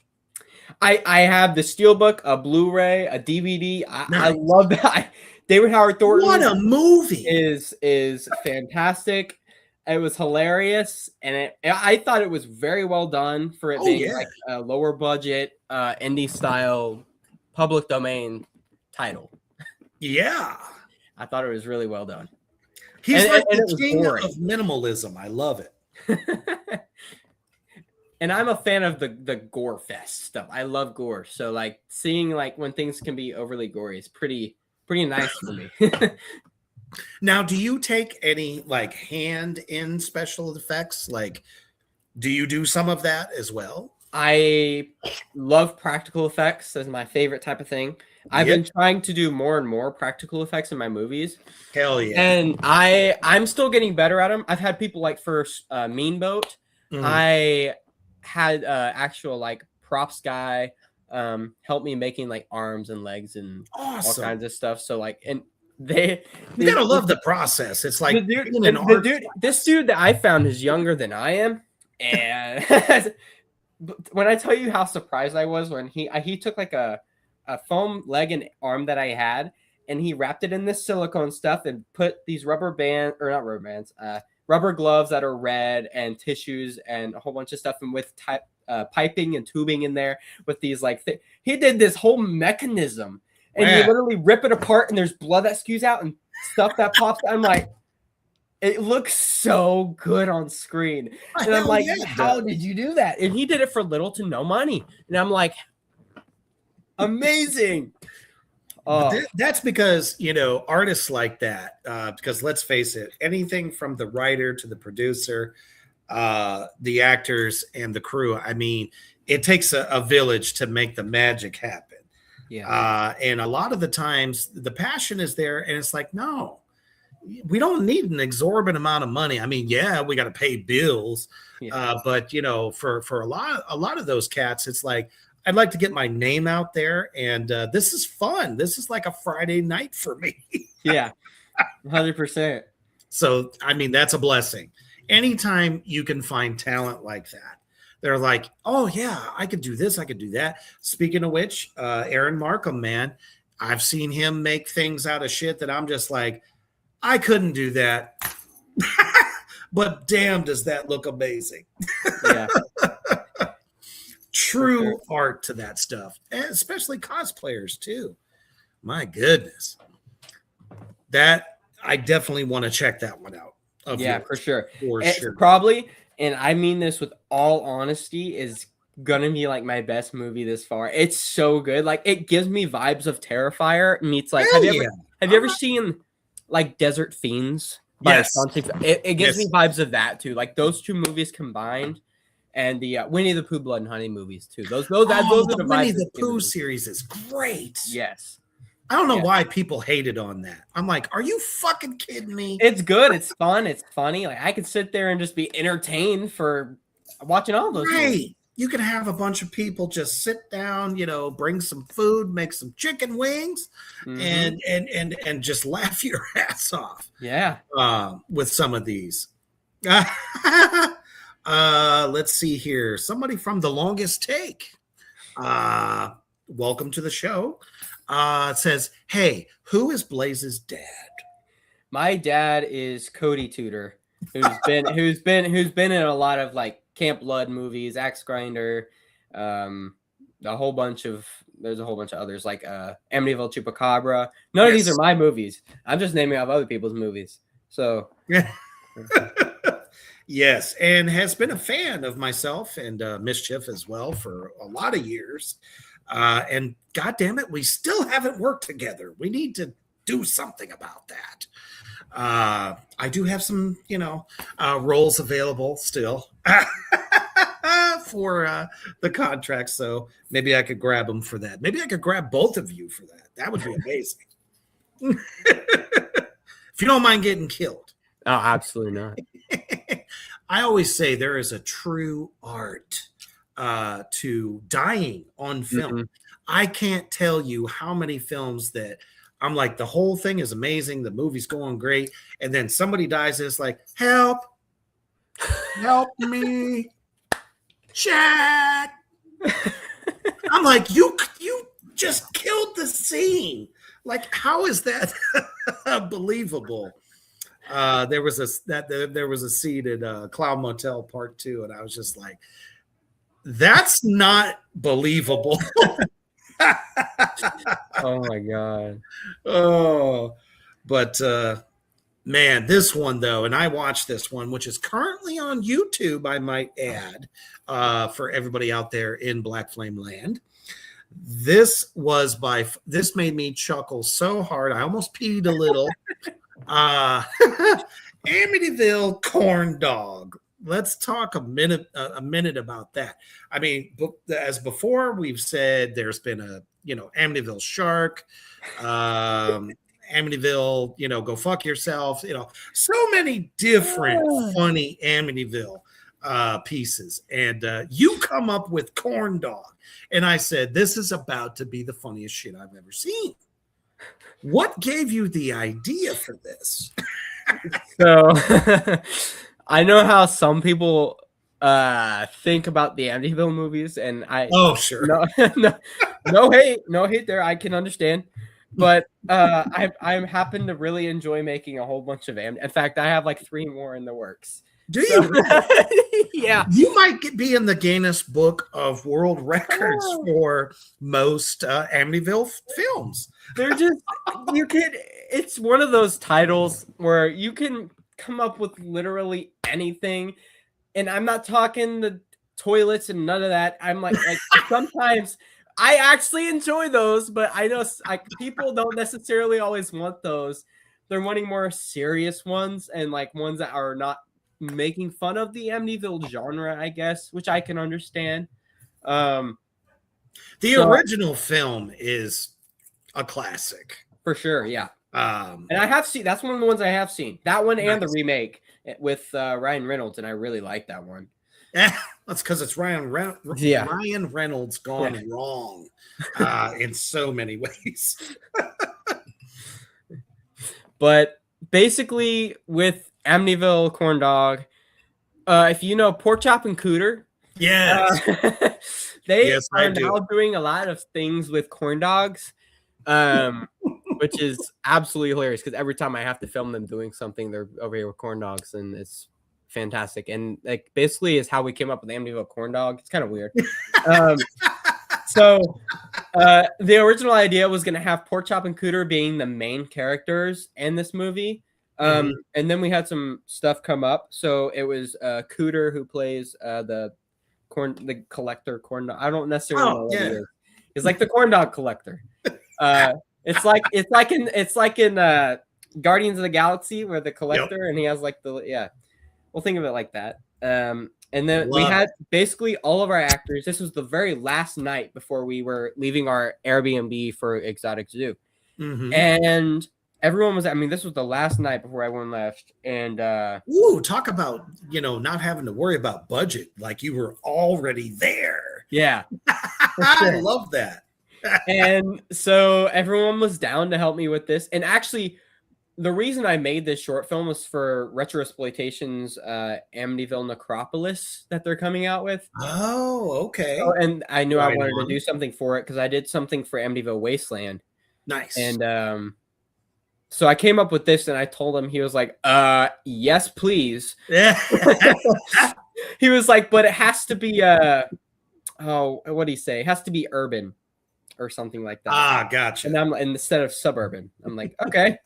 I have the Steelbook, a Blu-ray, a DVD. I love that. David Howard Thornton. What a movie! Is fantastic. It was hilarious, and I thought it was very well done for it being like a lower budget, indie style, public domain title. Yeah, I thought it was really well done. He's like the king of minimalism. I love it. And I'm a fan of the gore fest stuff. I love gore, so like seeing like when things can be overly gory is pretty nice for me. Now, do you take any like hand in special effects? Like, do you do some of that as well? I love practical effects as my favorite type of thing. I've been trying to do more and more practical effects in my movies. Hell yeah. And I'm still getting better at them. I've had people like for Mean Boat. I had actual like props guy help me making like arms and legs and all kinds of stuff. So like, and you gotta love the process. It's like this dude that I found is younger than I am, and when I tell you how surprised I was when he took like a foam leg and arm that I had, and he wrapped it in this silicone stuff and put these rubber gloves that are red and tissues and a whole bunch of stuff, and with piping and tubing in there with these like he did this whole mechanism, and you literally rip it apart and there's blood that spews out and stuff that pops. I'm like, it looks so good on screen, and I'm like, how did you do that? And he did it for little to no money, and I'm like, amazing. That's because, you know, artists like that, because let's face it, anything from the writer to the producer, the actors and the crew, I mean, it takes a village to make the magic happen. Yeah. And a lot of the times the passion is there, and it's like, no, we don't need an exorbitant amount of money. I mean, yeah, we got to pay bills. But you know, for a lot of those cats, it's like, I'd like to get my name out there, and this is fun. This is like a Friday night for me. Yeah, 100%. So, I mean, that's a blessing. Anytime you can find talent like that, they're like, oh, yeah, I could do this. I could do that. Speaking of which, Aaron Markham, man, I've seen him make things out of shit that I'm just like, I couldn't do that. But damn, does that look amazing. Yeah. True art to that stuff, and especially cosplayers too. My goodness, that I definitely want to check that one out. For sure. It's probably, and I mean this with all honesty, is gonna be like my best movie this far. It's so good. Like, it gives me vibes of Terrifier meets like. Have you ever seen like Desert Fiends? Yes. It gives me vibes of that too. Like, those two movies combined. And the Winnie the Pooh Blood and Honey movies too. Those are the Winnie the Pooh series is great. Yes. I don't know why people hated on that. I'm like, are you fucking kidding me? It's good. It's fun. It's funny. Like, I could sit there and just be entertained for watching all those. Right. You can have a bunch of people just sit down, you know, bring some food, make some chicken wings, and just laugh your ass off. Yeah. With some of these. Let's see here. Somebody from The Longest Take. Welcome to the show. Says, hey, who is Blaize's dad? My dad is Cody Tudor, who's been in a lot of like Camp Blood movies, Axe Grinder, there's a whole bunch of others like Amityville Chupacabra. None of these are my movies. I'm just naming off other people's movies. So yeah. Yes, and has been a fan of myself and Mischief as well for a lot of years. And God damn it, we still haven't worked together. We need to do something about that. I do have some, you know, roles available still for the contract, so maybe I could grab them for that. Maybe I could grab both of you for that. That would be amazing. If you don't mind getting killed. Oh, absolutely not. I always say there is a true art to dying on film. Mm-hmm. I can't tell you how many films that I'm like, the whole thing is amazing. The movie's going great. And then somebody dies and it's like, help me, chat. I'm like, you just killed the scene. Like, how is that believable? There was a scene in Clown Motel Part 2, and I was just like, that's not believable. Oh my God. Oh, but man, this one though, and I watched this one, which is currently on YouTube, I might add, for everybody out there in Black Flame Land. This made me chuckle so hard I almost peed a little. Amityville Corn Dog. Let's talk a minute about that. I mean, as before we've said, there's been a Amityville Shark, Amityville, Go Fuck Yourself. So many different funny Amityville pieces, and you come up with Corn Dog, and I said, this is about to be the funniest shit I've ever seen. What gave you the idea for this? So I know how some people think about the Amityville movies, and Oh, sure. no, no hate there. I can understand, but I happen to really enjoy making a whole bunch of In fact, I have like 3 more in the works. Do you really? Yeah, You might be in the Guinness Book of World Records for most Amityville films. they're just you can. It's one of those titles where you can come up with literally anything, and I'm not talking the toilets and none of that. I'm like sometimes I actually enjoy those, but I know people don't necessarily always want those. They're wanting more serious ones and like ones that are not making fun of the Amityville genre, I guess, which I can understand. The So- original film is a classic. For sure, yeah. And I have seen that's one of the ones I have seen. That one and the Nice. remake with Ryan Reynolds, and I really like that one. That's because it's Ryan Reynolds gone wrong in so many ways. But basically, with Amityville Corn Dog, if you know Pork Chop and Cooter, Yes. they Yes, are I do. now doing a lot of things with corn dogs, which is absolutely hilarious because every time I have to film them doing something, they're over here with corn dogs, and it's fantastic. And like basically is how we came up with Amityville Corn Dog. It's kind of weird. So the original idea was going to have Pork Chop and Cooter being the main characters in this movie. And then we had some stuff come up. So it was Cooter who plays the collector corn dog. I don't necessarily know what he is. He's like the corn dog collector. It's like in Guardians of the Galaxy where the collector and he has like we'll think of it like that. And then we had basically all of our actors. This was the very last night before we were leaving our Airbnb for Exotic Zoo. And everyone was, this was the last night before everyone left. And talk about, not having to worry about budget. Like you were already there. Yeah. I love that. And so everyone was down to help me with this. And actually, the reason I made this short film was for Retroexploitation's Amityville Necropolis that they're coming out with. Oh, okay. So, and I knew I wanted to do something for it because I did something for Amityville Wasteland. Nice. And so I came up with this, and I told him, he was like, yes, please. He was like, but it has to be, what do you say? It has to be urban or something like that. Ah, gotcha. And I'm instead of suburban. I'm like, okay.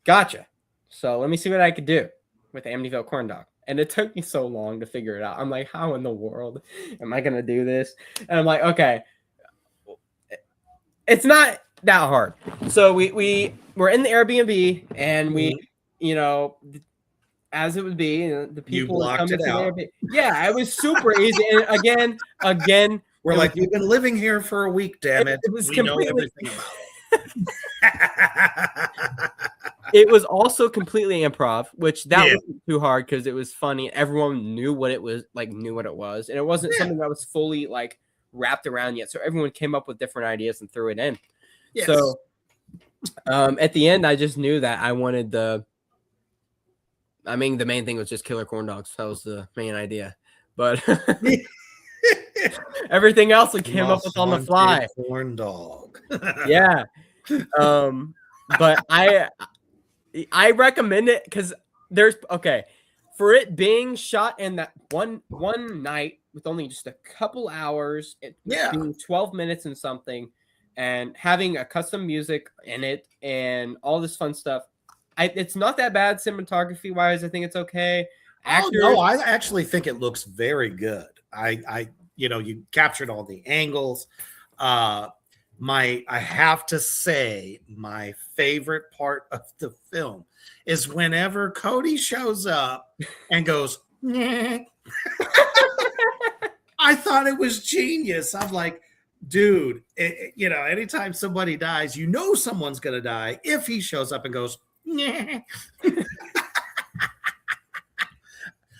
Gotcha. So let me see what I could do with Amityville Corn Dog. And it took me so long to figure it out. I'm like, how in the world am I going to do this? And I'm like, okay, it's not that hard. So we were in the Airbnb and we, as it would be, the people blocked it out. Yeah, it was super easy. And again, we're like, you've been living here for a week, damn it. It was we completely know everything about it. It was also completely improv, which wasn't too hard because it was funny. Everyone knew what it was, and it wasn't something that was fully like wrapped around yet. So everyone came up with different ideas and threw it in. Yes. So at the end, I just knew that I wanted the main thing was just killer corn dogs. That was the main idea, but everything else we came up with on the fly. Corn dog. Yeah. But I recommend it because for it being shot in that one night with only just a couple hours, being 12 minutes and something, and having a custom music in it and all this fun stuff. It's not that bad cinematography wise. I think it's okay. No, I actually think it looks very good. You captured all the angles. I have to say, my favorite part of the film is whenever Cody shows up and goes, I thought it was genius. I'm like, dude, anytime somebody dies, someone's going to die if he shows up and goes,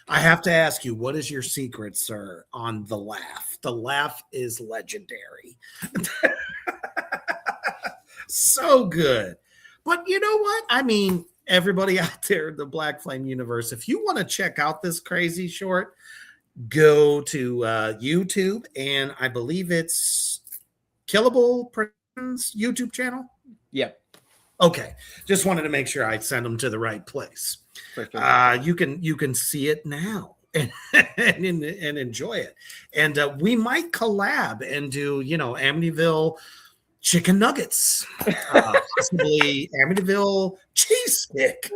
I have to ask you, what is your secret, sir, on the laugh? The laugh is legendary. So good. But you know what? everybody out there in the Black Flame universe, if you want to check out this crazy short, go to YouTube, and I believe it's Killable Productions YouTube channel. Yep. Okay, just wanted to make sure I send them to the right place. For sure. You can see it now and enjoy it, and we might collab and do Amityville chicken nuggets, possibly Amityville cheese stick.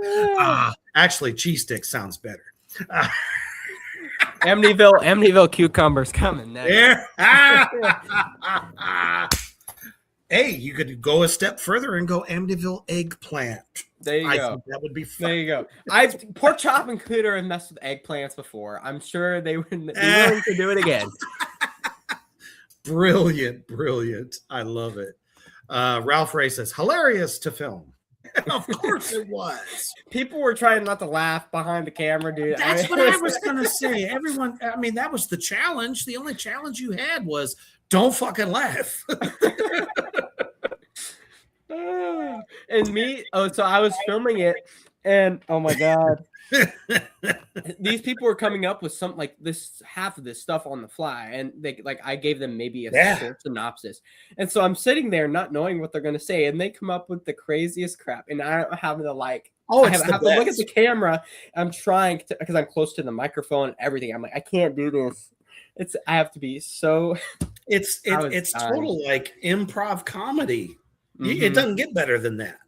Actually, cheese stick sounds better. Amityville cucumbers coming next. Hey, you could go a step further and go Amityville eggplant. There you go. Think that would be fun. There you go. Pork chop and Tudor have messed with eggplants before. I'm sure they would be willing to do it again. Brilliant. I love it. Ralph Ray says, hilarious to film. Of course it was. People were trying not to laugh behind the camera, dude. That's what I was going to say. Everyone, I mean, that was the challenge. The only challenge you had was don't fucking laugh. And me, so I was filming it, and oh my God. These people were coming up with some like this half of this stuff on the fly, and they I gave them maybe a short synopsis, and so I'm sitting there not knowing what they're going to say, and they come up with the craziest crap, and I don't have to I have to look at the camera. I'm trying to, because I'm close to the microphone and everything. I'm like, I can't do this. I have to be so. It's total like improv comedy. Mm-hmm. It doesn't get better than that.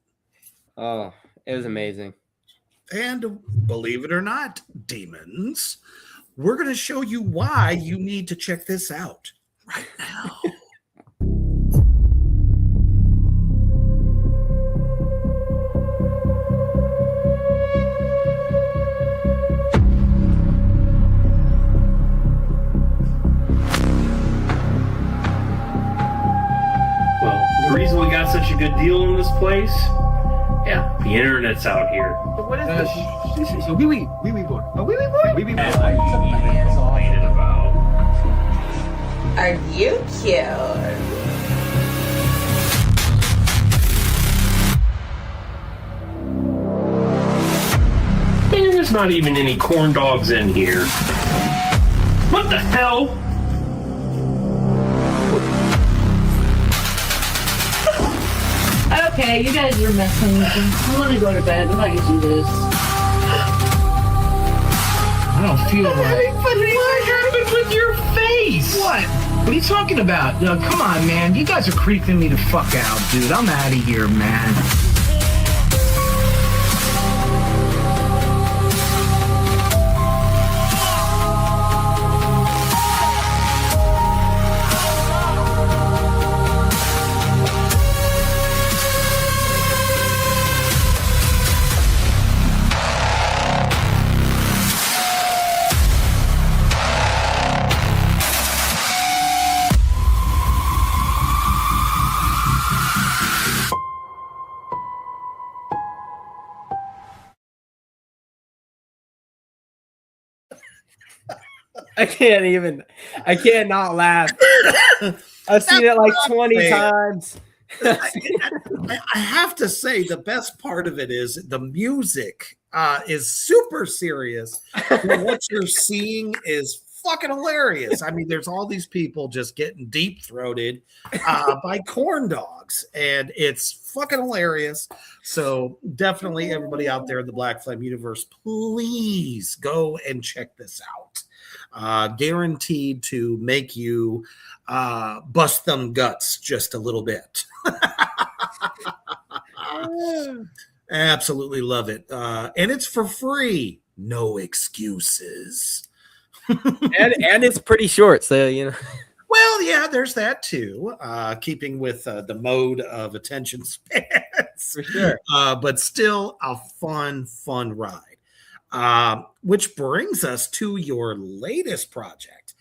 Oh, it was amazing. And believe it or not, demons, we're going to show you why you need to check this out right now. Well, the reason we got such a good deal in this place, yeah, the internet's out here. What is this? Oui, boy. Oui, boy. And I even complaining about. Are you cute? Man, there's not even any corn dogs in here. What the hell? Okay, you guys are messing with me. I'm gonna go to bed. I'm not gonna do this. I don't feel right. What happened with your face? What? What are you talking about? No, come on, man. You guys are creeping me the fuck out, dude. I'm out of here, man. I can't not laugh. I've seen it like 20 times. I have to say, the best part of it is the music is super serious. And what you're seeing is fucking hilarious. I mean, there's all these people just getting deep throated by corn dogs, and it's fucking hilarious. So definitely, everybody out there in the Black Flame universe, please go and check this out. Guaranteed to make you bust them guts just a little bit. Absolutely love it. And it's for free. No excuses. and it's pretty short, so you know. Well, yeah, there's that too. Keeping with the mode of attention spans. For sure. But still a fun ride. Which brings us to your latest project,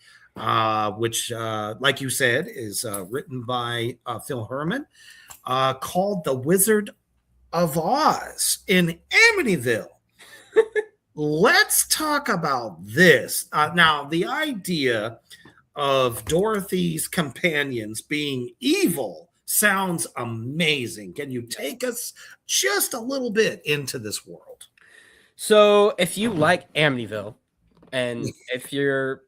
which, like you said, is written by Phil Herman, called The Wizard of Oz in Amityville. Let's talk about this. Now, the idea of Dorothy's companions being evil sounds amazing. Can you take us just a little bit into this world? So if you like Amityville, and if you're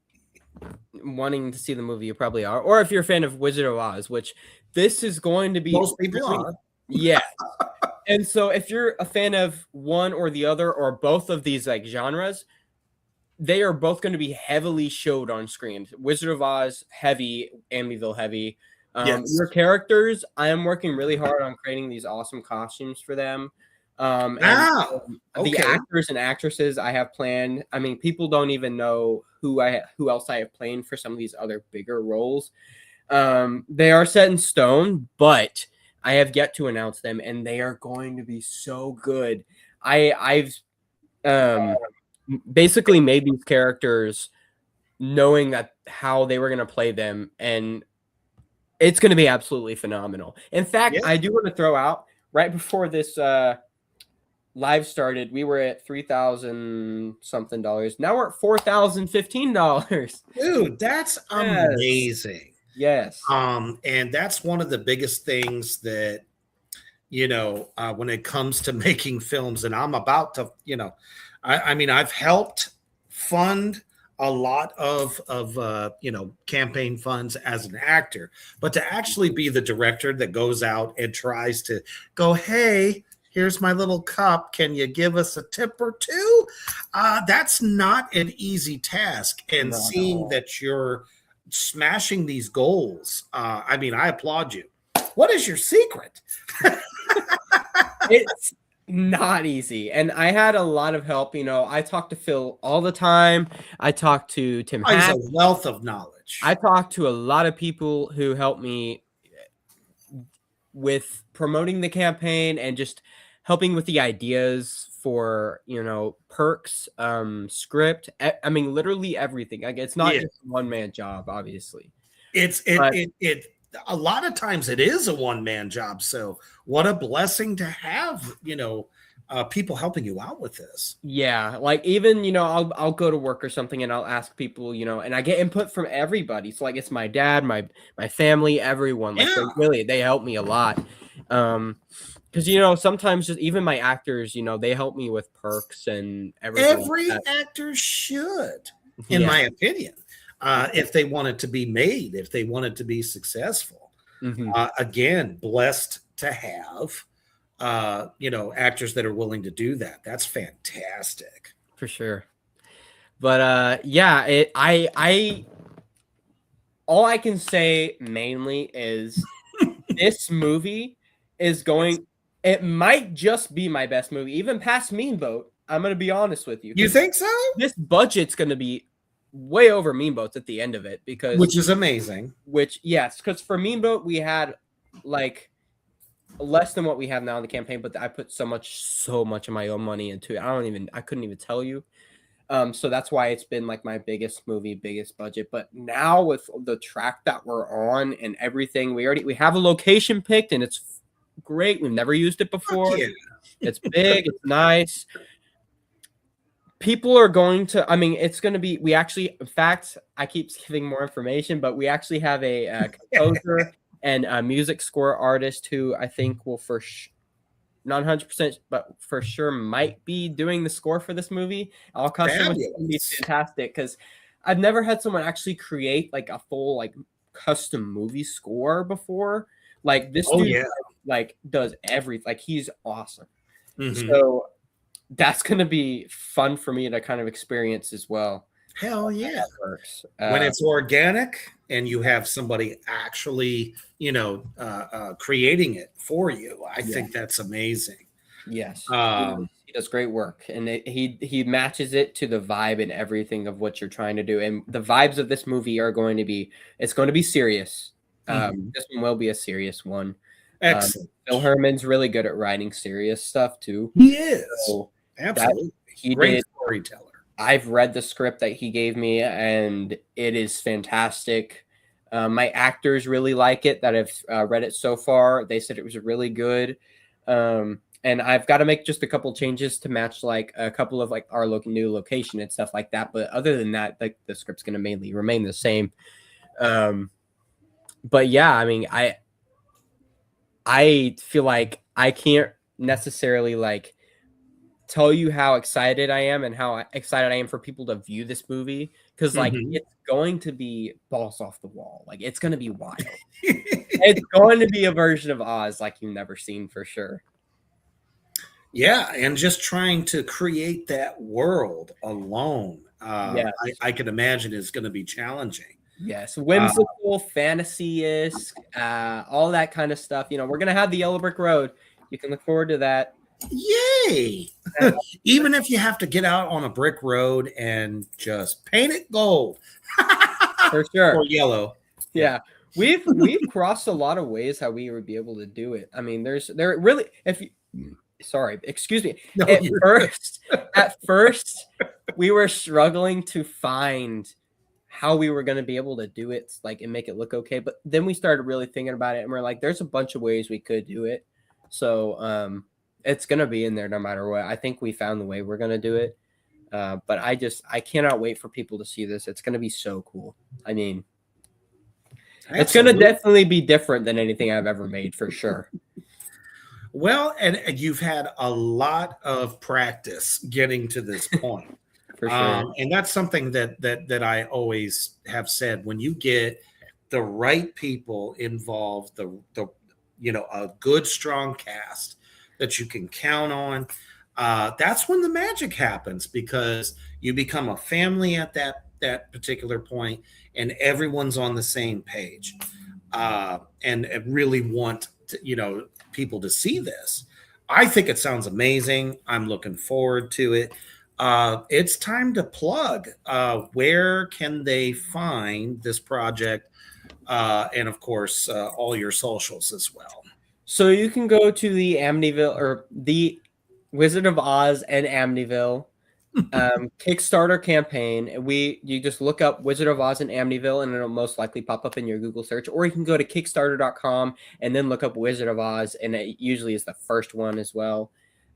wanting to see the movie, you probably are, or if you're a fan of Wizard of Oz, which this is going to be, Most people are. yeah. And so if you're a fan of one or the other or both of these like genres, they are both going to be heavily showed on screen. Wizard of Oz heavy, Amityville heavy. Yes. Your characters, I am working really hard on creating these awesome costumes for them. Okay. The actors and actresses I have planned. I mean, people don't even know who else I have planned for some of these other bigger roles. They are set in stone, but I have yet to announce them, and they are going to be so good. I've basically made these characters knowing that how they were going to play them, and it's going to be absolutely phenomenal. In fact, I do want to throw out right before this live started, we were at $3,000 something. Now we're at $4,015. Dude, that's amazing. Yes. And that's one of the biggest things that, when it comes to making films, and I'm about to, I mean, I've helped fund a lot of campaign funds as an actor, but to actually be the director that goes out and tries to go, hey, here's my little cup. Can you give us a tip or two? That's not an easy task. And seeing that you're smashing these goals, I mean, I applaud you. What is your secret? It's not easy. And I had a lot of help. I talk to Phil all the time. I talk to Tim. He's a wealth of knowledge. I talk to a lot of people who help me with promoting the campaign and just helping with the ideas for, perks, script. I mean, literally everything. Like, it's not just a one-man job, obviously. It a lot of times it is a one-man job. So what a blessing to have, people helping you out with this. Yeah. Like even, I'll go to work or something and I'll ask people, and I get input from everybody. So like, it's my dad, my family, everyone. Like they help me a lot. Because sometimes just even my actors, they help me with perks and everything. Every actor should, in my opinion, if they want it to be made, if they want it to be successful. Again, blessed to have, actors that are willing to do that. That's fantastic, for sure. But all I can say mainly is this movie is going. It might just be my best movie, even past Mean Boat. I'm going to be honest with you. You think so? This budget's going to be way over Mean Boat's at the end of it, which is amazing. Yes, because for Mean Boat we had like less than what we have now in the campaign, but I put so much of my own money into it. I couldn't even tell you. So that's why it's been like my biggest movie, biggest budget. But now with the track that we're on and everything, we have a location picked and it's great. We've never used it before. It's big, it's nice. People are going to, it's going to be, in fact, I keep giving more information, but we actually have a composer and a music score artist who I think will not 100%, but for sure might be doing the score for this movie. I'll custom it will be fantastic because I've never had someone actually create like a full like custom movie score before. Like this dude like does everything. Like he's awesome. So that's gonna be fun for me to kind of experience as well. Hell yeah. When it's organic and you have somebody actually, creating it for you, I think that's amazing. Yes. He does great work, and he matches it to the vibe and everything of what you're trying to do. And the vibes of this movie are going to be serious. This one will be a serious one. Excellent. Phil Herman's really good at writing serious stuff too. He is. So absolutely. Great storyteller. I've read the script that he gave me, and it is fantastic. My actors really like it that have read it so far. They said it was really good. And I've got to make just a couple changes to match like a couple of like our new location and stuff like that. But other than that, like the script's going to mainly remain the same. But yeah, I feel like I can't necessarily like tell you how excited I am and how excited I am for people to view this movie, because like it's going to be balls off the wall. Like it's going to be wild. It's going to be a version of Oz like you've never seen for sure. Yeah, and just trying to create that world alone, Yes. I can imagine is going to be challenging. Yes, whimsical, fantasy-esque, all that kind of stuff. You know, we're gonna have the Yellow Brick Road. You can look forward to that. Yay! Even if you have to get out on a brick road and just paint it gold, For sure. or yellow. Yeah, we've crossed a lot of ways how we would be able to do it. I mean, there really, if you, sorry, excuse me. No, At first, we were struggling to find how we were going to be able to do it, like, and make it look okay. But then we started really thinking about it, and we're like, there's a bunch of ways we could do it. So it's going to be in there no matter what. I think we found the way we're going to do it. But I cannot wait for people to see this. It's going to be so cool. I mean, it's going to definitely be different than anything I've ever made, for sure. Well, and you've had a lot of practice getting to this point. For sure. And that's something that I always have said. When you get the right people involved, the a good strong cast that you can count on, that's when the magic happens, because you become a family at that particular point, and everyone's on the same page, and really want to, people to see this. I think it sounds amazing. I'm looking forward to it. It's time to plug. Where can they find this project? And of course, all your socials as well. So you can go to the Amityville, or the Wizard of Oz and Amityville Kickstarter campaign. You just look up Wizard of Oz and Amityville, and it'll most likely pop up in your Google search. Or you can go to Kickstarter.com and then look up Wizard of Oz, and it usually is the first one as well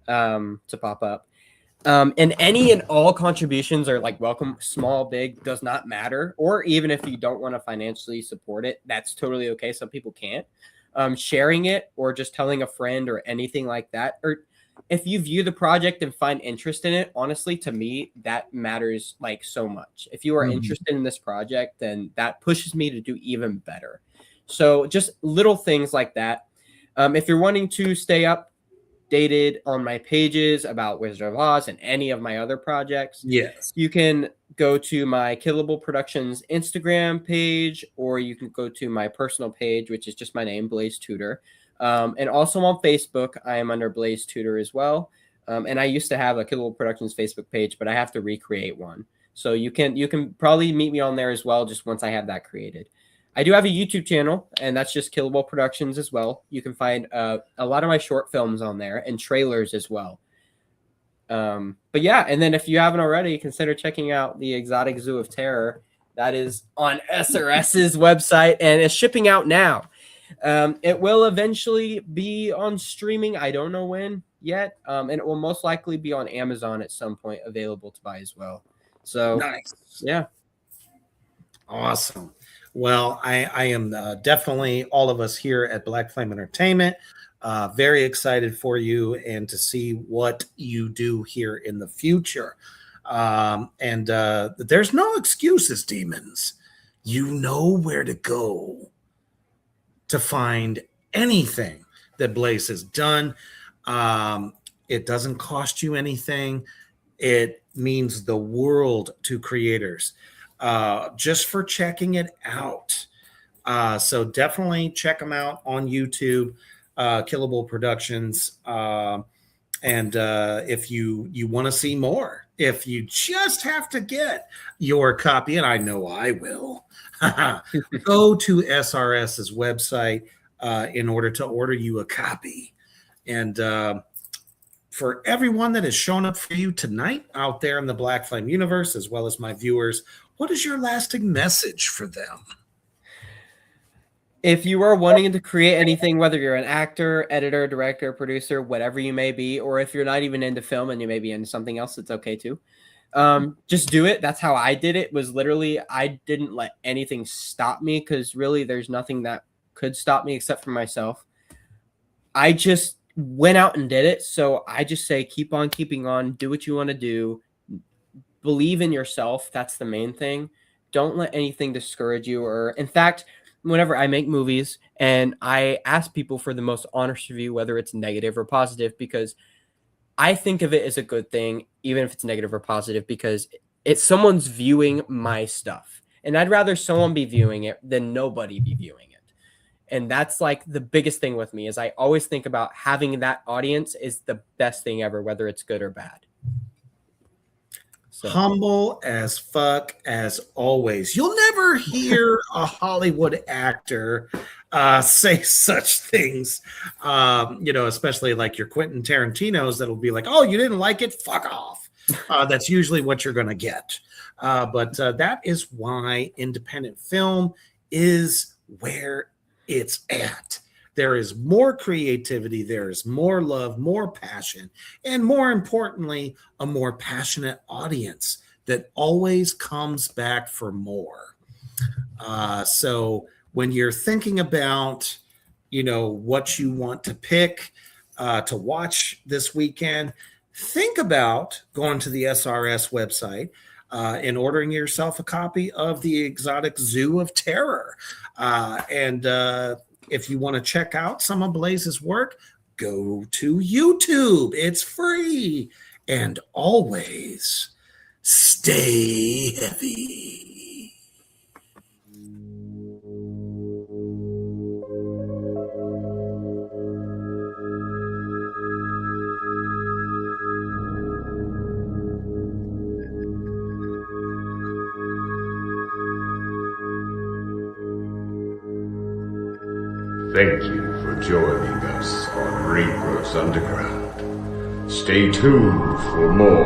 to pop up. And any and all contributions are like welcome. Small, big, does not matter. Or even if you don't want to financially support it, that's totally okay. Some people can't. Sharing it or just telling a friend or anything like that, or if you view the project and find interest in it, honestly, to me, that matters like so much. If you are interested in this project, then that pushes me to do even better. So just little things like that. If you're wanting to stay updated on my pages about Wizard of Oz and any of my other projects, yes, you can go to my Killable Productions Instagram page, or you can go to my personal page, which is just my name, Blaize Tudor. And also on Facebook, I am under Blaize Tudor as well. And I used to have a Killable Productions Facebook page, but I have to recreate one. So you can probably meet me on there as well, just once I have that created. I do have a YouTube channel, and that's just Killable Productions as well. You can find a lot of my short films on there and trailers as well. But yeah, and then if you haven't already, consider checking out the Exotic Zoo of Terror. That is on SRS's website, and it's shipping out now. It will eventually be on streaming. I don't know when yet. And it will most likely be on Amazon at some point, available to buy as well. So nice. Yeah. Awesome. Well, I am definitely, all of us here at Black Flame Entertainment, very excited for you and to see what you do here in the future. And there's no excuses, demons. You know where to go to find anything that Blaize has done. It doesn't cost you anything. It means the world to creators, just for checking it out. So definitely check them out on YouTube, Killable Productions. And if you want to see more, if you just have to get your copy, and I know I will, go to SRS's website in order to order you a copy. And for everyone that has shown up for you tonight out there in the Black Flame universe, as well as my viewers, what is your lasting message for them? If you are wanting to create anything, whether you're an actor, editor, director, producer, whatever you may be, or if you're not even into film and you may be into something else, it's okay too. Just do it. That's how I did it. Was literally, I didn't let anything stop me, because really there's nothing that could stop me except for myself. I just went out and did it. So I just say, keep on keeping on, do what you want to do. Believe in yourself. That's the main thing. Don't let anything discourage you. Or in fact, whenever I make movies and I ask people for the most honest review, whether it's negative or positive, because I think of it as a good thing, even if it's negative or positive, because it's someone's viewing my stuff. And I'd rather someone be viewing it than nobody be viewing it. And that's like the biggest thing with me is I always think about having that audience is the best thing ever, whether it's good or bad. So. Humble as fuck as always. You'll never hear a Hollywood actor say such things, especially like your Quentin Tarantino's that'll be like, oh, you didn't like it? Fuck off. That's usually what you're going to get. But that is why independent film is where it's at. There is more creativity, there is more love, more passion, and more importantly, a more passionate audience that always comes back for more. So when you're thinking about, what you want to pick to watch this weekend, think about going to the SRS website and ordering yourself a copy of The Exotic Zoo of Terror. If you want to check out some of Blaize's work, go to YouTube. It's free. And always stay heavy. Thank you for joining us on Ringro's Underground. Stay tuned for more.